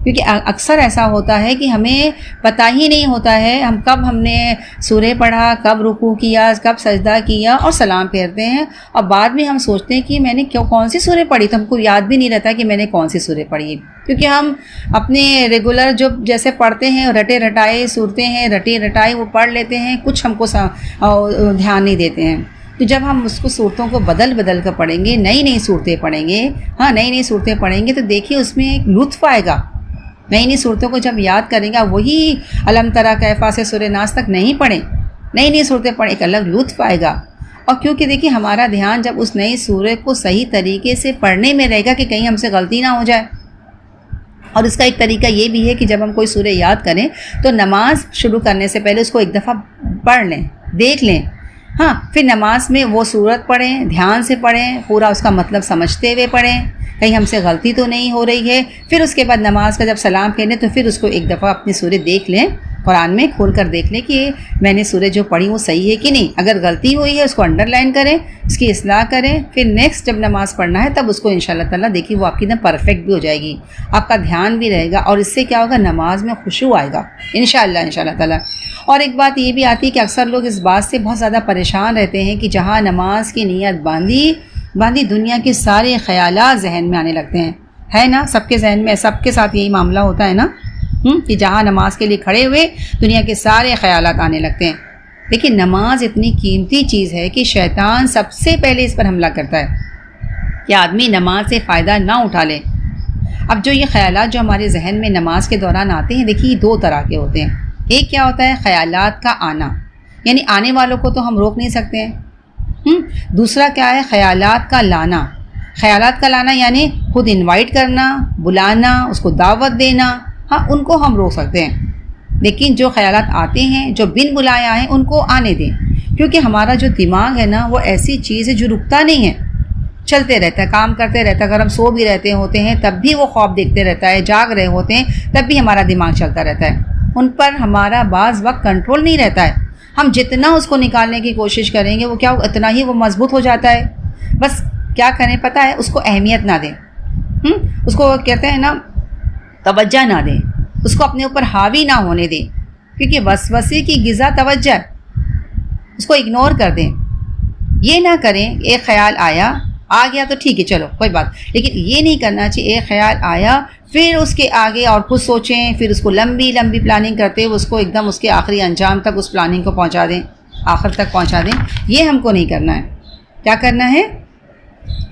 کیونکہ اکثر ایسا ہوتا ہے کہ ہمیں پتہ ہی نہیں ہوتا ہے ہم نے سورہ پڑھا، کب رکوع کیا، کب سجدہ کیا، اور سلام پھیرتے ہیں، اور بعد میں ہم سوچتے ہیں کہ میں نے کون سی سورہ پڑھی، تو ہم کو یاد بھی نہیں رہتا کہ میں نے کون سی سورہ پڑھی، کیونکہ ہم اپنے ریگولر جو جیسے پڑھتے ہیں رٹے رٹائے صورتیں ہیں، رٹی رٹائی وہ پڑھ لیتے ہیں، کچھ ہم کو دھیان نہیں دیتے ہیں۔ تو جب ہم اس کو صورتوں کو بدل کر پڑھیں گے، نئی صورتیں پڑھیں گے، ہاں نئی صورتیں پڑھیں گے، تو دیکھیے اس میں ایک لطف آئے گا، نئی نئی صورتوں کو جب یاد کریں گا، وہی علم تری کیف سے سورہ ناس تک نہیں پڑھیں، نئی نئی صورتیں پڑھیں، ایک الگ لطف آئے گا۔ اور کیونکہ دیکھیے ہمارا دھیان جب اس نئی سورہ کو صحیح طریقے سے پڑھنے میں رہے گا کہ کہیں ہم سے غلطی نہ ہو جائے۔ اور اس کا ایک طریقہ یہ بھی ہے کہ جب ہم کوئی سورہ یاد کریں تو نماز شروع کرنے سے پہلے اس کو ایک دفعہ پڑھ لیں، دیکھ لیں، ہاں، پھر نماز میں وہ سورت پڑھیں، دھیان سے پڑھیں، پورا اس کا مطلب سمجھتے ہوئے پڑھیں، کہیں ہم سے غلطی تو نہیں ہو رہی ہے۔ پھر اس کے بعد نماز کا جب سلام پھیریں تو پھر اس کو ایک دفعہ اپنی سورہ دیکھ لیں، قرآن میں کھول کر دیکھ لیں کہ میں نے سورہ جو پڑھی وہ صحیح ہے کہ نہیں۔ اگر غلطی ہوئی ہے اس کو انڈر لائن کریں، اس کی اصلاح کریں، پھر نیکسٹ جب نماز پڑھنا ہے تب اس کو انشاءاللہ تعالیٰ دیکھیے وہ آپ کی پرفیکٹ بھی ہو جائے گی، آپ کا دھیان بھی رہے گا، اور اس سے کیا ہوگا، نماز میں خشوع آئے گا انشاءاللہ تعالیٰ۔ اور ایک بات یہ بھی آتی ہے کہ اکثر لوگ اس بات سے بہت زیادہ پریشان رہتے ہیں کہ جہاں نماز کی نیت باندھی دنیا کے سارے خیالات ذہن میں آنے لگتے ہیں، ہے نا؟ سب کے ذہن میں سب کے ساتھ یہی معاملہ ہوتا ہے نا، کہ جہاں نماز کے لیے کھڑے ہوئے دنیا کے سارے خیالات آنے لگتے ہیں۔ دیکھیے نماز اتنی قیمتی چیز ہے کہ شیطان سب سے پہلے اس پر حملہ کرتا ہے کہ آدمی نماز سے فائدہ نہ اٹھا لے۔ اب جو یہ خیالات جو ہمارے ذہن میں نماز کے دوران آتے ہیں، دیکھیے دو طرح کے ہوتے ہیں۔ ایک کیا ہوتا ہے، خیالات کا آنا، یعنی آنے والوں کو تو ہم روک نہیں سکتے ہیں۔ دوسرا کیا ہے، خیالات کا لانا۔ خیالات کا لانا یعنی خود انوائٹ کرنا، بلانا، اس کو دعوت دینا، ہاں ان کو ہم روک سکتے ہیں۔ لیکن جو خیالات آتے ہیں جو بن بلائے آئے ان کو آنے دیں، کیونکہ ہمارا جو دماغ ہے نا وہ ایسی چیز ہے جو رکتا نہیں ہے، چلتے رہتا ہے، کام کرتے رہتا ہے۔ اگر ہم سو بھی رہتے ہوتے ہیں تب بھی وہ خواب دیکھتے رہتا ہے، جاگ رہے ہوتے ہیں تب بھی ہمارا دماغ چلتا رہتا ہے، ان پر ہمارا بعض وقت کنٹرول نہیں رہتا ہے۔ ہم جتنا اس کو نکالنے کی کوشش کریں گے وہ کیا اتنا ہی وہ مضبوط ہو جاتا ہے۔ بس کیا کریں پتہ ہے، اس کو اہمیت نہ دیں، اس کو کہتے ہیں نا توجہ نہ دیں، اس کو اپنے اوپر حاوی نہ ہونے دیں، کیونکہ وسوسے کی غذا توجہ، اس کو اگنور کر دیں۔ یہ نہ کریں ایک خیال آ گیا تو ٹھیک ہے چلو کوئی بات، لیکن یہ نہیں کرنا چاہیے ایک خیال آیا پھر اس کے آگے اور کچھ سوچیں، پھر اس کو لمبی پلاننگ کرتے ہوئے اس کو ایک دم اس کے آخری انجام تک اس پلاننگ کو پہنچا دیں، آخر تک پہنچا دیں۔ یہ ہم کو نہیں کرنا ہے۔ کیا کرنا ہے،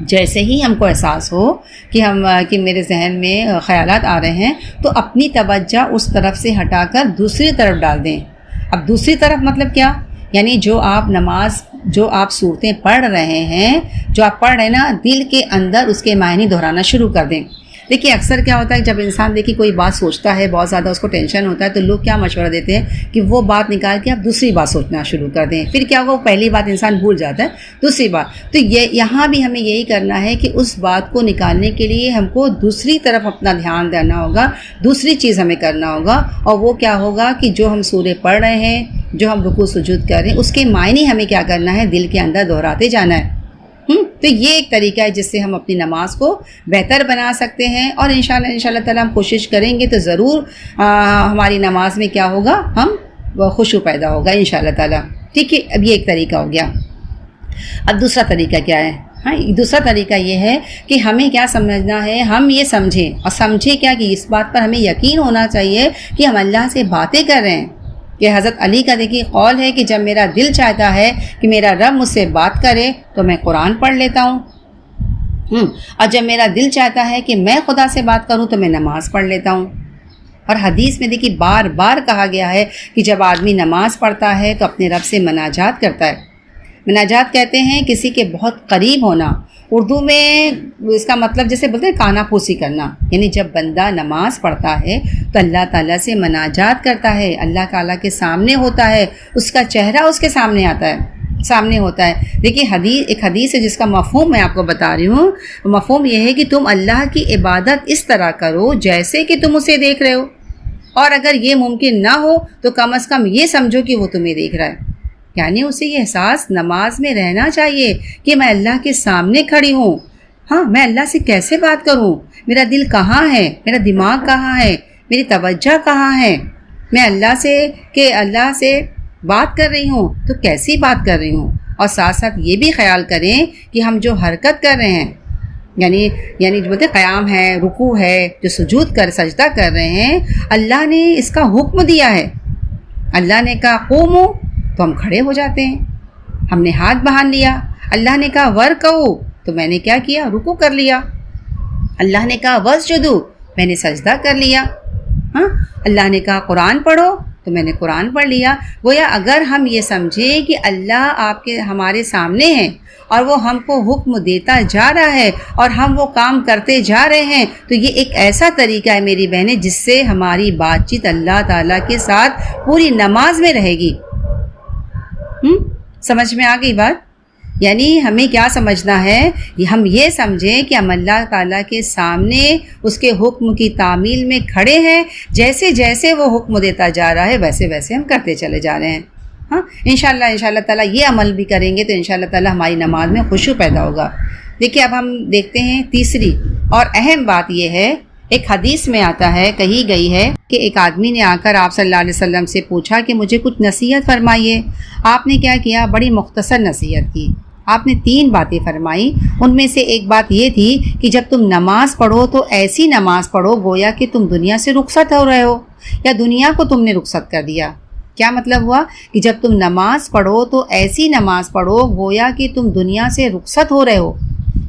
جیسے ہی ہم کو احساس ہو کہ میرے ذہن میں خیالات آ رہے ہیں تو اپنی توجہ اس طرف سے ہٹا کر دوسری طرف ڈال دیں۔ اب دوسری طرف مطلب کیا، یعنی جو آپ صورتیں پڑھ رہے ہیں، جو آپ پڑھ رہے ہیں نا، دل کے اندر اس کے معنی دہرانا شروع کر دیں۔ دیکھیے اکثر کیا ہوتا ہے جب انسان دیکھیے کوئی بات سوچتا ہے، بہت زیادہ اس کو ٹینشن ہوتا ہے، تو لوگ کیا مشورہ دیتے ہیں کہ وہ بات نکال کے آپ دوسری بات سوچنا شروع کر دیں، پھر کیا ہوگا وہ پہلی بات انسان بھول جاتا ہے، دوسری بات۔ تو یہاں بھی ہمیں یہی کرنا ہے کہ اس بات کو نکالنے کے لیے ہم کو دوسری طرف اپنا دھیان دینا ہوگا، دوسری چیز ہمیں کرنا ہوگا، اور وہ کیا ہوگا کہ جو ہم سورے پڑھ رہے ہیں، جو ہم رکوع سجود کر رہے ہیں، اس کے معنی ہمیں کیا کرنا ہے، دل کے اندر دہراتے جانا ہے۔ تو یہ ایک طریقہ ہے جس سے ہم اپنی نماز کو بہتر بنا سکتے ہیں، اور انشاءاللہ تعالیٰ ہم کوشش کریں گے تو ضرور ہماری نماز میں کیا ہوگا، ہم خشوع پیدا ہوگا انشاءاللہ تعالیٰ۔ ٹھیک ہے، اب یہ ایک طریقہ ہو گیا۔ اب دوسرا طریقہ کیا ہے، دوسرا طریقہ یہ ہے کہ ہمیں کیا سمجھنا ہے، ہم یہ سمجھیں، اور سمجھیں کیا کہ اس بات پر ہمیں یقین ہونا چاہیے کہ ہم اللہ سے باتیں کر رہے ہیں۔ کہ حضرت علی کا دیکھیے قول ہے کہ جب میرا دل چاہتا ہے کہ میرا رب مجھ سے بات کرے تو میں قرآن پڑھ لیتا ہوں، اور جب میرا دل چاہتا ہے کہ میں خدا سے بات کروں تو میں نماز پڑھ لیتا ہوں۔ اور حدیث میں دیکھیے بار بار کہا گیا ہے کہ جب آدمی نماز پڑھتا ہے تو اپنے رب سے مناجات کرتا ہے۔ مناجات کہتے ہیں کسی کے بہت قریب ہونا، اردو میں اس کا مطلب جیسے بولتے ہیں کانا پھوسی کرنا، یعنی جب بندہ نماز پڑھتا ہے تو اللہ تعالیٰ سے مناجات کرتا ہے، اللہ تعالیٰ کے سامنے ہوتا ہے، اس کا چہرہ اس کے سامنے ہوتا ہے۔ دیکھیے ایک حدیث ہے جس کا مفہوم میں آپ کو بتا رہی ہوں۔ مفہوم یہ ہے کہ تم اللہ کی عبادت اس طرح کرو جیسے کہ تم اسے دیکھ رہے ہو، اور اگر یہ ممکن نہ ہو تو کم از کم یہ سمجھو کہ وہ تمہیں دیکھ رہا ہے۔ یعنی اسے یہ احساس نماز میں رہنا چاہیے کہ میں اللہ کے سامنے کھڑی ہوں، ہاں میں اللہ سے کیسے بات کروں، میرا دل کہاں ہے، میرا دماغ کہاں ہے، میری توجہ کہاں ہے، میں اللہ سے بات کر رہی ہوں تو کیسی بات کر رہی ہوں۔ اور ساتھ ساتھ یہ بھی خیال کریں کہ ہم جو حرکت کر رہے ہیں، یعنی جو بولتے قیام ہے، رکوع ہے، جو سجدہ کر رہے ہیں، اللہ نے اس کا حکم دیا ہے۔ اللہ نے کہا قوموا تو ہم کھڑے ہو جاتے ہیں، ہم نے ہاتھ بہان لیا۔ اللہ نے کہا ورکعوا تو میں نے کیا کیا، رکوع کر لیا۔ اللہ نے کہا واسجدوا میں نے سجدہ کر لیا۔ ہاں، اللہ نے کہا قرآن پڑھو تو میں نے قرآن پڑھ لیا۔ گویا اگر ہم یہ سمجھیں کہ اللہ ہمارے سامنے ہے اور وہ ہم کو حکم دیتا جا رہا ہے اور ہم وہ کام کرتے جا رہے ہیں، تو یہ ایک ایسا طریقہ ہے میری بہنیں جس سے ہماری بات چیت اللہ تعالیٰ کے ساتھ پوری نماز میں رہے گی۔ سمجھ میں آ گئی بات؟ یعنی ہمیں کیا سمجھنا ہے، ہم یہ سمجھیں کہ ہم اللہ تعالیٰ کے سامنے اس کے حکم کی تعمیل میں کھڑے ہیں، جیسے جیسے وہ حکم دیتا جا رہا ہے ویسے ویسے ہم کرتے چلے جا رہے ہیں۔ ہاں، انشاءاللہ تعالیٰ یہ عمل بھی کریں گے تو انشاءاللہ تعالیٰ ہماری نماز میں خشوع پیدا ہوگا۔ دیکھیے اب ہم دیکھتے ہیں تیسری اور اہم بات یہ ہے، ایک حدیث میں آتا ہے، کہی گئی ہے کہ ایک آدمی نے آ کر آپ صلی اللہ علیہ وسلم سے پوچھا کہ مجھے کچھ نصیحت فرمائیے۔ آپ نے کیا کیا؟ بڑی مختصر نصیحت کی۔ آپ نے 3 باتیں فرمائی۔ ان میں سے ایک بات یہ تھی کہ جب تم نماز پڑھو تو ایسی نماز پڑھو گویا کہ تم دنیا سے رخصت ہو رہے ہو یا دنیا کو تم نے رخصت کر دیا۔ کیا مطلب ہوا کہ جب تم نماز پڑھو تو ایسی نماز پڑھو گویا کہ تم دنیا سے رخصت ہو رہے ہو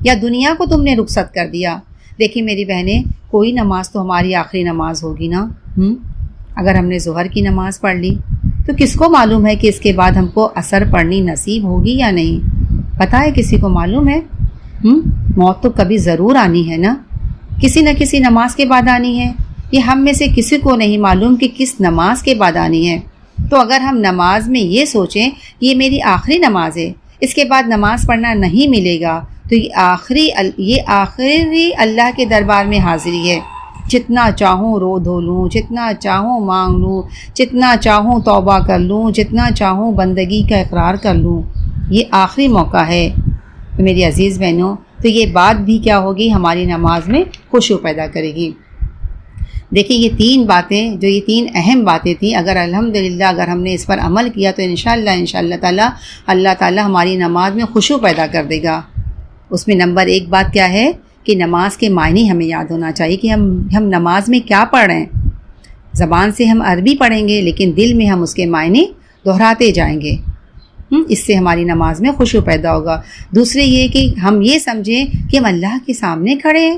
یا دنیا کو تم نے رخصت کر دیا۔ دیکھیں میری بہنیں، کوئی نماز تو ہماری آخری نماز ہوگی نا۔ اگر ہم نے ظہر کی نماز پڑھ لی تو کس کو معلوم ہے کہ اس کے بعد ہم کو عصر پڑھنی نصیب ہوگی یا نہیں؟ پتہ ہے کسی کو معلوم ہے؟ موت تو کبھی ضرور آنی ہے نا، کسی نہ کسی نماز کے بعد آنی ہے۔ یہ ہم میں سے کسی کو نہیں معلوم کہ کس نماز کے بعد آنی ہے۔ تو اگر ہم نماز میں یہ سوچیں کہ یہ میری آخری نماز ہے، اس کے بعد نماز پڑھنا نہیں ملے گا، تو یہ آخری اللہ کے دربار میں حاضری ہے۔ جتنا چاہوں رو دھو لوں، جتنا چاہوں مانگ لوں، جتنا چاہوں توبہ کر لوں، جتنا چاہوں بندگی کا اقرار کر لوں، یہ آخری موقع ہے میری عزیز بہنوں۔ تو یہ بات بھی کیا ہوگی، ہماری نماز میں خشوع پیدا کرے گی۔ دیکھیں یہ 3 باتیں، جو یہ 3 اہم باتیں تھیں، اگر الحمدللہ اگر ہم نے اس پر عمل کیا تو انشاءاللہ تعالیٰ اللہ تعالیٰ ہماری نماز میں خشوع پیدا کر دے گا۔ اس میں نمبر 1 بات کیا ہے کہ نماز کے معنی ہمیں یاد ہونا چاہیے کہ ہم نماز میں کیا پڑھ رہے ہیں۔ زبان سے ہم عربی پڑھیں گے لیکن دل میں ہم اس کے معنی دہراتے جائیں گے، اس سے ہماری نماز میں خشوع پیدا ہوگا۔ دوسرے یہ کہ ہم یہ سمجھیں کہ ہم اللہ کے سامنے کھڑے ہیں،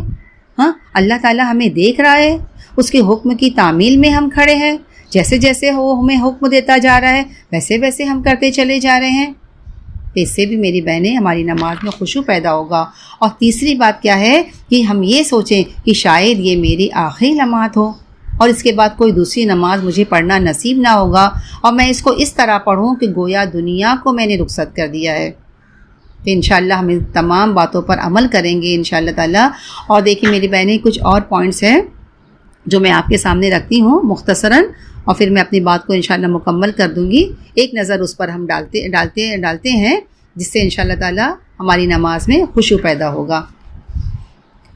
ہاں اللہ تعالیٰ ہمیں دیکھ رہا ہے، اس کے حکم کی تعمیل میں ہم کھڑے ہیں، جیسے جیسے وہ ہمیں حکم دیتا جا رہا ہے ویسے ویسے ہم کرتے چلے جا رہے ہیں۔ تو اس سے بھی میری بہنیں ہماری نماز میں خشوع پیدا ہوگا۔ اور تیسری بات کیا ہے کہ ہم یہ سوچیں کہ شاید یہ میری آخری لمحات ہو اور اس کے بعد کوئی دوسری نماز مجھے پڑھنا نصیب نہ ہوگا اور میں اس کو اس طرح پڑھوں کہ گویا دنیا کو میں نے رخصت کر دیا ہے۔ تو انشاءاللہ ہم ان تمام باتوں پر عمل کریں گے انشاءاللہ تعالیٰ۔ اور دیکھیں میری بہنیں، کچھ اور پوائنٹس ہیں جو میں آپ کے سامنے رکھتی ہوں مختصراً، اور پھر میں اپنی بات کو انشاءاللہ مکمل کر دوں گی۔ ایک نظر اس پر ہم ڈالتے ہیں جس سے انشاءاللہ تعالیٰ ہماری نماز میں خشوع پیدا ہوگا۔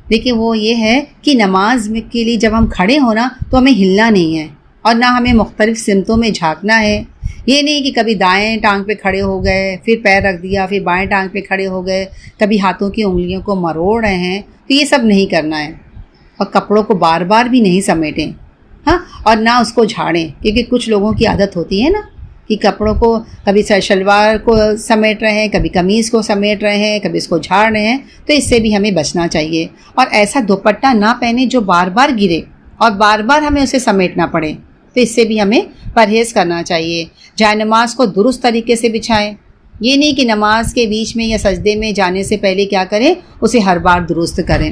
دیکھیں وہ یہ ہے کہ نماز کے لیے جب ہم کھڑے ہونا تو ہمیں ہلنا نہیں ہے اور نہ ہمیں مختلف سمتوں میں جھانکنا ہے۔ یہ نہیں کہ کبھی دائیں ٹانگ پہ کھڑے ہو گئے پھر پیر رکھ دیا، پھر بائیں ٹانگ پہ کھڑے ہو گئے، کبھی ہاتھوں کی انگلیوں کو مروڑ رہے ہیں، تو یہ سب نہیں کرنا ہے۔ اور کپڑوں کو بار بار بھی نہیں سمیٹیں، ہاں، اور نہ اس کو جھاڑیں، کیونکہ کچھ لوگوں کی عادت ہوتی ہے نا کہ کپڑوں کو کبھی شلوار کو سمیٹ رہے ہیں، کبھی قمیض کو سمیٹ رہے ہیں، کبھی اس کو جھاڑ رہے ہیں، تو اس سے بھی ہمیں بچنا چاہیے۔ اور ایسا دوپٹہ نہ پہنے جو بار بار گرے اور بار بار ہمیں اسے سمیٹنا پڑے، تو اس سے بھی ہمیں پرہیز کرنا چاہیے۔ جائے نماز کو درست طریقے سے بچھائیں، یہ نہیں کہ نماز کے بیچ میں یا سجدے میں جانے سے پہلے کیا کریں، اسے ہر بار درست کریں،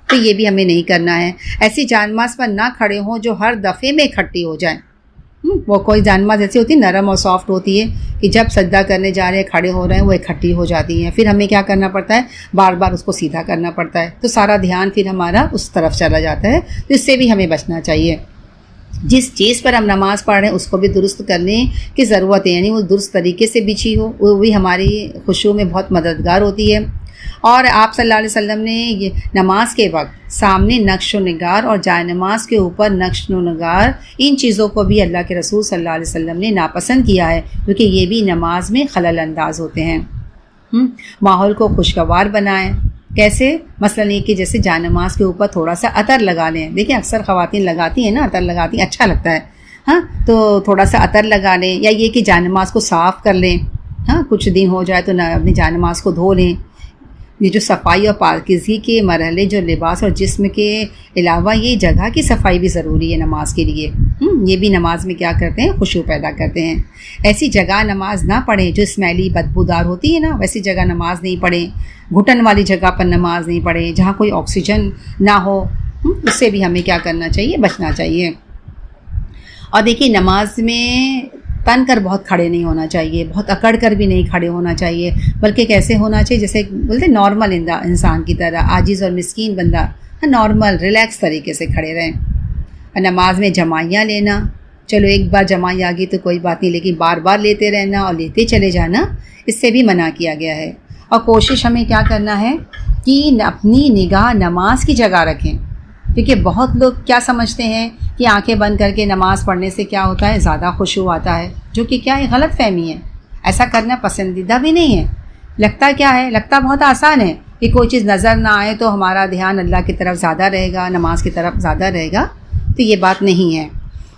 تو یہ بھی ہمیں نہیں کرنا ہے۔ ایسی جائے نماز پر نہ کھڑے ہوں جو ہر دفعے میں اکٹھی ہو جائیں۔ وہ کوئی جائے نماز ایسی ہوتی ہے نرم اور سافٹ ہوتی ہے کہ جب سجدہ کرنے جا رہے ہیں کھڑے ہو رہے ہیں وہ اکٹھی ہو جاتی ہیں، پھر ہمیں کیا کرنا پڑتا ہے، بار بار اس کو سیدھا کرنا پڑتا ہے، تو سارا دھیان پھر ہمارا اس طرف چلا جاتا ہے، تو اس سے بھی ہمیں بچنا چاہیے۔ جس چیز پر ہم نماز پڑھ رہے ہیں اس کو بھی درست کرنے کی ضرورت ہے، یعنی وہ درست طریقے سے بچھی ہو، وہ بھی ہماری خشوع میں بہت مددگار ہوتی ہے۔ اور آپ صلی اللہ علیہ وسلم نے یہ نماز کے وقت سامنے نقش و نگار اور جائے نماز کے اوپر نقش و نگار، ان چیزوں کو بھی اللہ کے رسول صلی اللہ علیہ وسلم نے ناپسند کیا ہے، کیونکہ یہ بھی نماز میں خلل انداز ہوتے ہیں۔ ماحول کو خوشگوار بنائیں، کیسے؟ مثلاً یہ کہ جیسے جائے نماز کے اوپر تھوڑا سا عطر لگا لیں، دیکھیں اکثر خواتین لگاتی ہیں نا، عطر لگاتی ہیں، اچھا لگتا ہے، ہاں، تو تھوڑا سا عطر لگا لیں، یا یہ کہ جائے نماز کو صاف کر لیں، ہاں، کچھ دن ہو جائے تو اپنی جائے نماز کو دھو لیں، یہ جو صفائی اور پاکیزگی کے مرحلے جو لباس اور جسم کے علاوہ یہ جگہ کی صفائی بھی ضروری ہے نماز کے لیے، یہ بھی نماز میں کیا کرتے ہیں؟ خشوع پیدا کرتے ہیں۔ ایسی جگہ نماز نہ پڑھیں جو اسمیلی بدبودار ہوتی ہے نا، ویسی جگہ نماز نہیں پڑھیں۔ گھٹن والی جگہ پر نماز نہیں پڑھیں، جہاں کوئی آکسیجن نہ ہو، اس سے بھی ہمیں کیا کرنا چاہیے؟ بچنا چاہیے۔ اور دیکھیے نماز میں تن کر بہت کھڑے نہیں ہونا چاہیے، بہت اکڑ کر بھی نہیں کھڑے ہونا چاہیے، بلکہ کیسے ہونا چاہیے؟ جیسے بولتے نارمل انسان کی طرح، عاجز اور مسکین بندہ نارمل ریلیکس طریقے سے کھڑے رہیں۔ اور نماز میں جماعیاں لینا، چلو ایک بار جماعی آ گئی تو کوئی بات نہیں، لیکن بار بار لیتے رہنا اور لیتے چلے جانا، اس سے بھی منع کیا گیا ہے۔ اور کوشش ہمیں کیا کرنا ہے کہ اپنی نگاہ نماز کی جگہ رکھیں، کیونکہ بہت لوگ کیا سمجھتے ہیں کہ آنکھیں بند کر کے نماز پڑھنے سے کیا ہوتا ہے؟ زیادہ خشوع آتا ہے، جو کہ کیا ہے؟ غلط فہمی ہے۔ ایسا کرنا پسندیدہ بھی نہیں ہے۔ لگتا کیا ہے؟ لگتا بہت آسان ہے کہ کوئی چیز نظر نہ آئے تو ہمارا دھیان اللہ کی طرف زیادہ رہے گا، نماز کی طرف زیادہ رہے گا، تو یہ بات نہیں ہے۔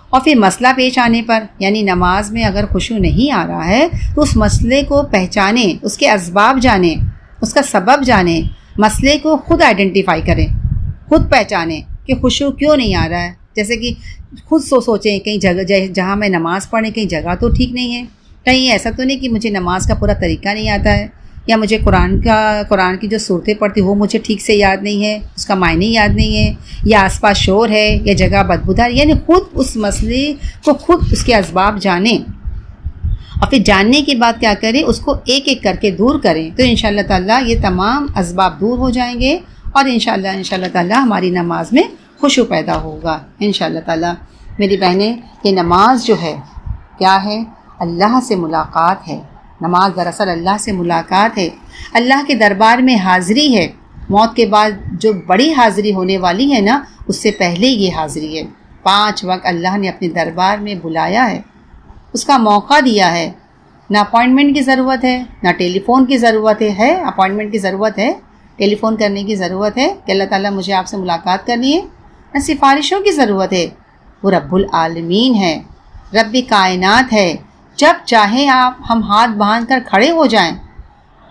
اور پھر مسئلہ پیش آنے پر، یعنی نماز میں اگر خشوع نہیں آ رہا ہے تو اس مسئلے کو پہچانیں، اس کے اسباب جانیں، اس کا سبب جانیں، مسئلے کو خود آئیڈینٹیفائی کریں، خود پہچانیں کہ خشوع کیوں نہیں آ رہا ہے۔ جیسے کہ خود سوچیں کہیں جگہ جہاں میں نماز پڑھیں کہیں جگہ تو ٹھیک نہیں ہے، کہیں ایسا تو نہیں کہ مجھے نماز کا پورا طریقہ نہیں آتا ہے، یا مجھے قرآن کی جو صورتیں پڑھتی وہ مجھے ٹھیک سے یاد نہیں ہے، اس کا معنی یاد نہیں ہے، یا آس پاس شور ہے، یا جگہ بدبودار، یعنی خود اس مسئلے کو خود اس کے اسباب جانیں، اور پھر جاننے کے بعد کیا کریں؟ اس کو ایک ایک کر کے دور کریں، تو انشاءاللہ تعالیٰ یہ تمام اسباب دور ہو جائیں گے، اور انشاءاللہ تعالیٰ ہماری نماز میں خشوع پیدا ہوگا انشاءاللہ تعالیٰ۔ میری بہنیں، یہ نماز جو ہے کیا ہے؟ اللہ سے ملاقات ہے۔ نماز دراصل اللہ سے ملاقات ہے، اللہ کے دربار میں حاضری ہے۔ موت کے بعد جو بڑی حاضری ہونے والی ہے نا، اس سے پہلے یہ حاضری ہے۔ 5 وقت اللہ نے اپنے دربار میں بلایا ہے، اس کا موقع دیا ہے۔ نہ اپوائنٹمنٹ کی ضرورت ہے، نہ ٹیلی فون کی ضرورت ہے۔ اپوائنٹمنٹ کی ضرورت ہے، ٹیلی فون کرنے کی ضرورت ہے کہ اللہ تعالیٰ مجھے آپ سے ملاقات کرنی ہے، نہ سفارشوں کی ضرورت ہے۔ وہ رب العالمین ہے، رب کائنات ہے۔ جب چاہیں آپ ہم ہاتھ باندھ کر کھڑے ہو جائیں،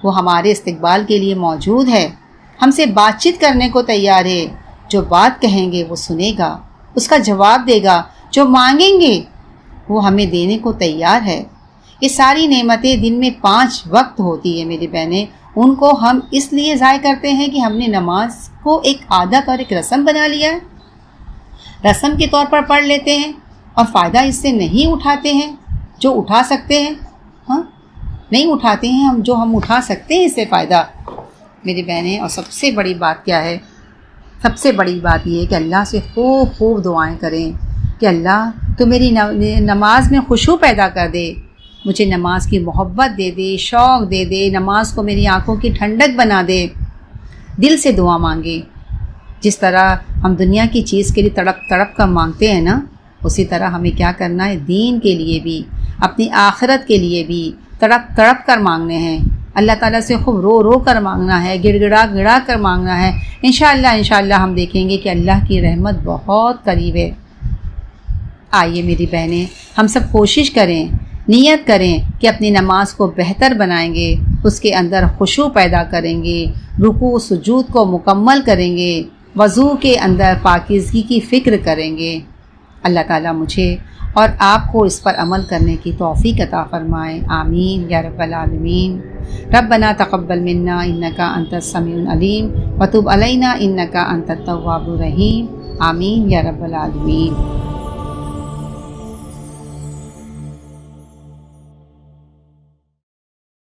وہ ہمارے استقبال کے لیے موجود ہے، ہم سے بات چیت کرنے کو تیار ہے۔ جو بات کہیں گے وہ سنے گا، اس کا جواب دے گا، جو مانگیں گے وہ ہمیں دینے کو تیار ہے۔ یہ ساری نعمتیں دن میں 5 وقت ہوتی ہے میری بہنیں، ان کو ہم اس لیے ضائع کرتے ہیں کہ ہم نے نماز کو ایک عادت اور ایک رسم بنا لیا ہے، رسم کے طور پر پڑھ لیتے ہیں اور فائدہ اس سے نہیں اٹھاتے ہیں جو اٹھا سکتے ہیں، نہیں اٹھاتے ہیں ہم اٹھا سکتے ہیں اس سے فائدہ میری بہنیں۔ اور سب سے بڑی بات کیا ہے؟ سب سے بڑی بات یہ ہے کہ اللہ سے خوب دعائیں کریں کہ اللہ تو میری نماز میں خشوع پیدا کر دے، مجھے نماز کی محبت دے دے، شوق دے دے، نماز کو میری آنکھوں کی ٹھنڈک بنا دے۔ دل سے دعا مانگیں، جس طرح ہم دنیا کی چیز کے لیے تڑپ کر مانگتے ہیں نا، اسی طرح ہمیں کیا کرنا ہے؟ دین کے لیے بھی، اپنی آخرت کے لیے بھی تڑپ کر مانگنے ہیں۔ اللہ تعالیٰ سے خوب رو کر مانگنا ہے، گڑا کر مانگنا ہے۔ انشاءاللہ ہم دیکھیں گے کہ اللہ کی رحمت بہت قریب ہے۔ آئیے میری بہنیں، ہم سب کوشش کریں، نیت کریں کہ اپنی نماز کو بہتر بنائیں گے، اس کے اندر خشوع پیدا کریں گے، رکوع سجود کو مکمل کریں گے، وضو کے اندر پاکیزگی کی فکر کریں گے۔ اللہ تعالیٰ مجھے اور آپ کو اس پر عمل کرنے کی توفیق عطا فرمائے، آمین یا رب العالمین۔ ربنا تقبل منا انکا انت السمیع العلیم وتب علینا انکا انت التواب الرحیم، آمین یا رب العالمین۔